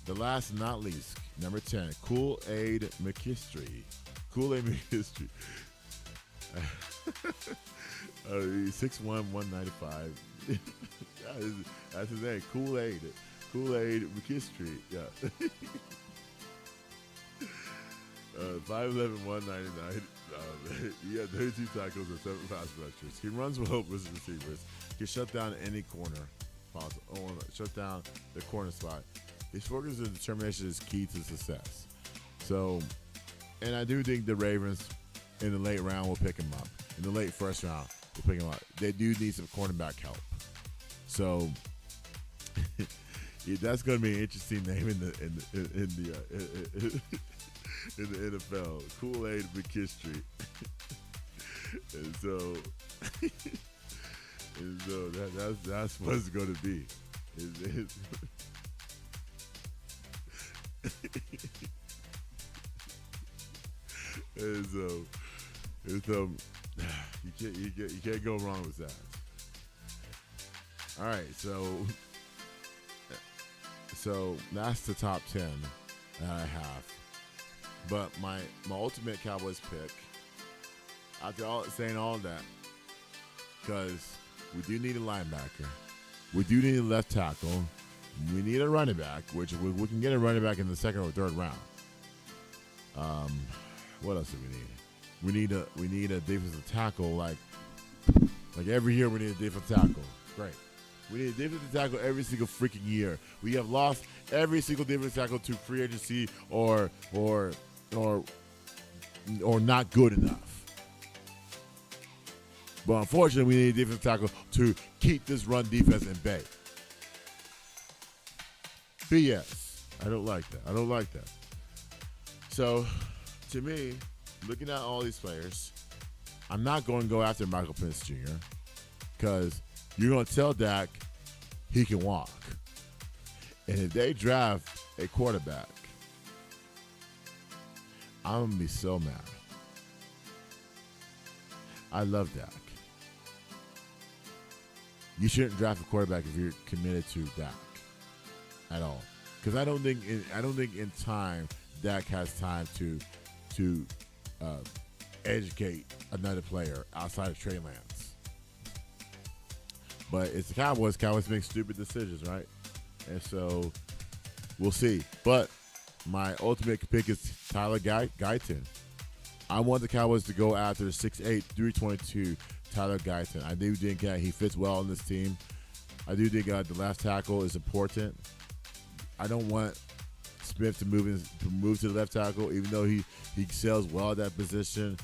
The last and not least, number 10, Kool-Aid McKinstry. Kool-Aid McKinstry. 6'1", 195. That's his name, Kool-Aid. Kool-Aid McKinstry. Yeah. 5'11", 199. He had 32 tackles and 7 pass rushers. He runs well with receivers. He can shut down any corner possible. Shut down the corner spot. His focus and determination is key to success. So, and I do think the Ravens in the late round will pick him up. In the late first round, will pick him up. They do need some cornerback help. So, that's going to be an interesting name in the NFL. Kool-Aid McKinstry. and so that's what it's going to be. And so you can't go wrong with that. All right, so that's the top 10 that I have. But my ultimate Cowboys pick, after saying all that, because we do need a linebacker, we do need a left tackle, we need a running back, which we can get a running back in the second or third round. What else do we need? We need a defensive tackle. Like every year, we need a defensive tackle. Great. We need a defensive tackle every single freaking year. We have lost every single defensive tackle to free agency or or not good enough. But unfortunately, we need a defensive tackle to keep this run defense in bay. BS. I don't like that. So, to me, looking at all these players, I'm not going to go after Michael Penix Jr. because you're going to tell Dak he can walk. And if they draft a quarterback, I'm going to be so mad. I love Dak. You shouldn't draft a quarterback if you're committed to Dak at all. Because I don't think in time Dak has time to educate another player outside of Trey Lance. But it's the Cowboys. Cowboys make stupid decisions, right? And so we'll see. But my ultimate pick is Tyler Guyton. I want the Cowboys to go after the 6'8", 322 Tyler Guyton. I do think he fits well on this team. I do think the left tackle is important. I don't want Smith to move to the left tackle, even though he excels well at that position.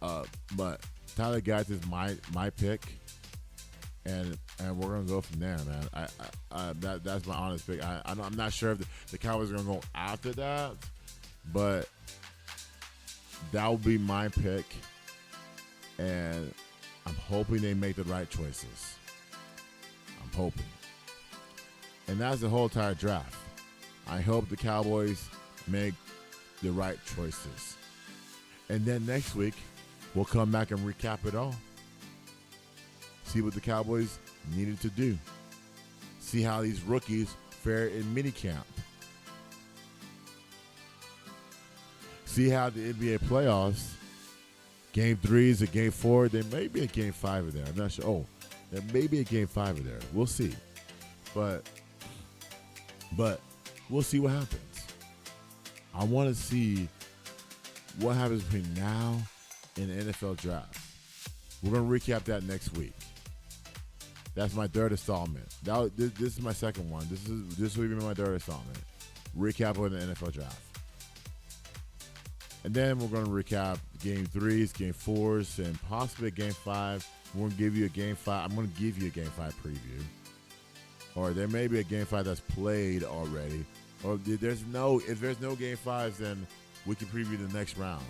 But Tyler Guyton is my pick, and we're gonna go from there, man. That's my honest pick. I'm not sure if the Cowboys are gonna go after that, but that will be my pick, and I'm hoping they make the right choices. I'm hoping. And that's the whole entire draft. I hope the Cowboys make the right choices. And then next week, we'll come back and recap it all. See what the Cowboys needed to do. See how these rookies fare in minicamp. See how the NBA playoffs, Game 3s and Game 4, there may be a Game 5 in there. I'm not sure. Oh, there may be a Game 5 in there. We'll see. But we'll see what happens. I want to see what happens between now and the NFL draft. We're going to recap that next week. That's my third installment. This is my second one. This will be my third installment. Recap of the NFL draft. And then we're going to recap Game 3s, Game 4s, and possibly a Game 5. We're going to give you a Game 5. I'm going to give you a Game 5 preview. Or there may be a Game 5 that's played already. Or if there's no Game 5s, then we can preview the next round.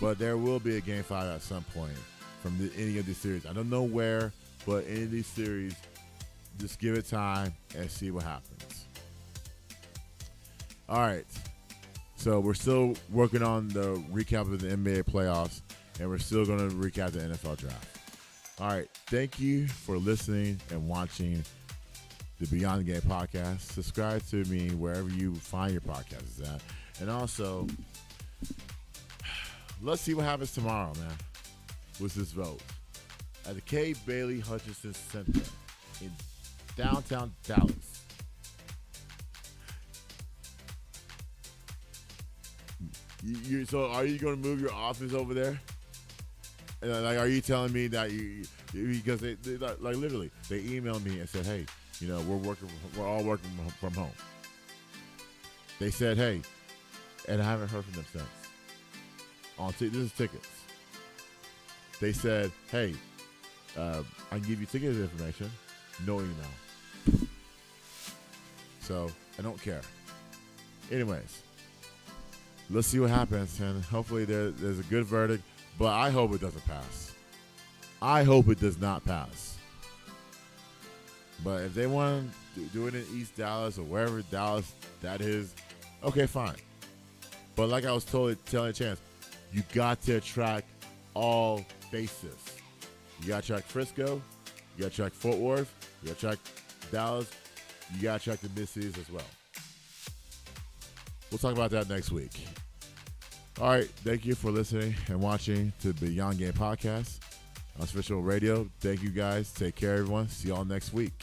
But there will be a Game 5 at some point from any of these series. I don't know where, but any of these series, just give it time and see what happens. All right. So we're still working on the recap of the NBA playoffs, and we're still going to recap the NFL draft. All right. Thank you for listening and watching the Beyond the Game podcast. Subscribe to me wherever you find your podcasts at. And also, let's see what happens tomorrow, man, with this vote. At the K. Bailey Hutchinson Center in downtown Dallas. So are you going to move your office over there? And are you telling me that because they literally, they emailed me and said, hey, we're all working from home. They said, hey, and I haven't heard from them since. This is tickets. They said, hey, I can give you ticket information, no email. So I don't care. Anyways, let's see what happens, and hopefully there's a good verdict, but I hope it doesn't pass. I hope it does not pass. But if they want to do it in East Dallas or wherever Dallas that is, okay, fine. But like I was telling Chance, you got to attract all bases. You got to attract Frisco, you got to attract Fort Worth, you got to attract Dallas, you got to attract the mid-cities as well. We'll talk about that next week. All right, thank you for listening and watching to the Beyond Game podcast on Official Radio. Thank you guys. Take care, everyone. See y'all next week.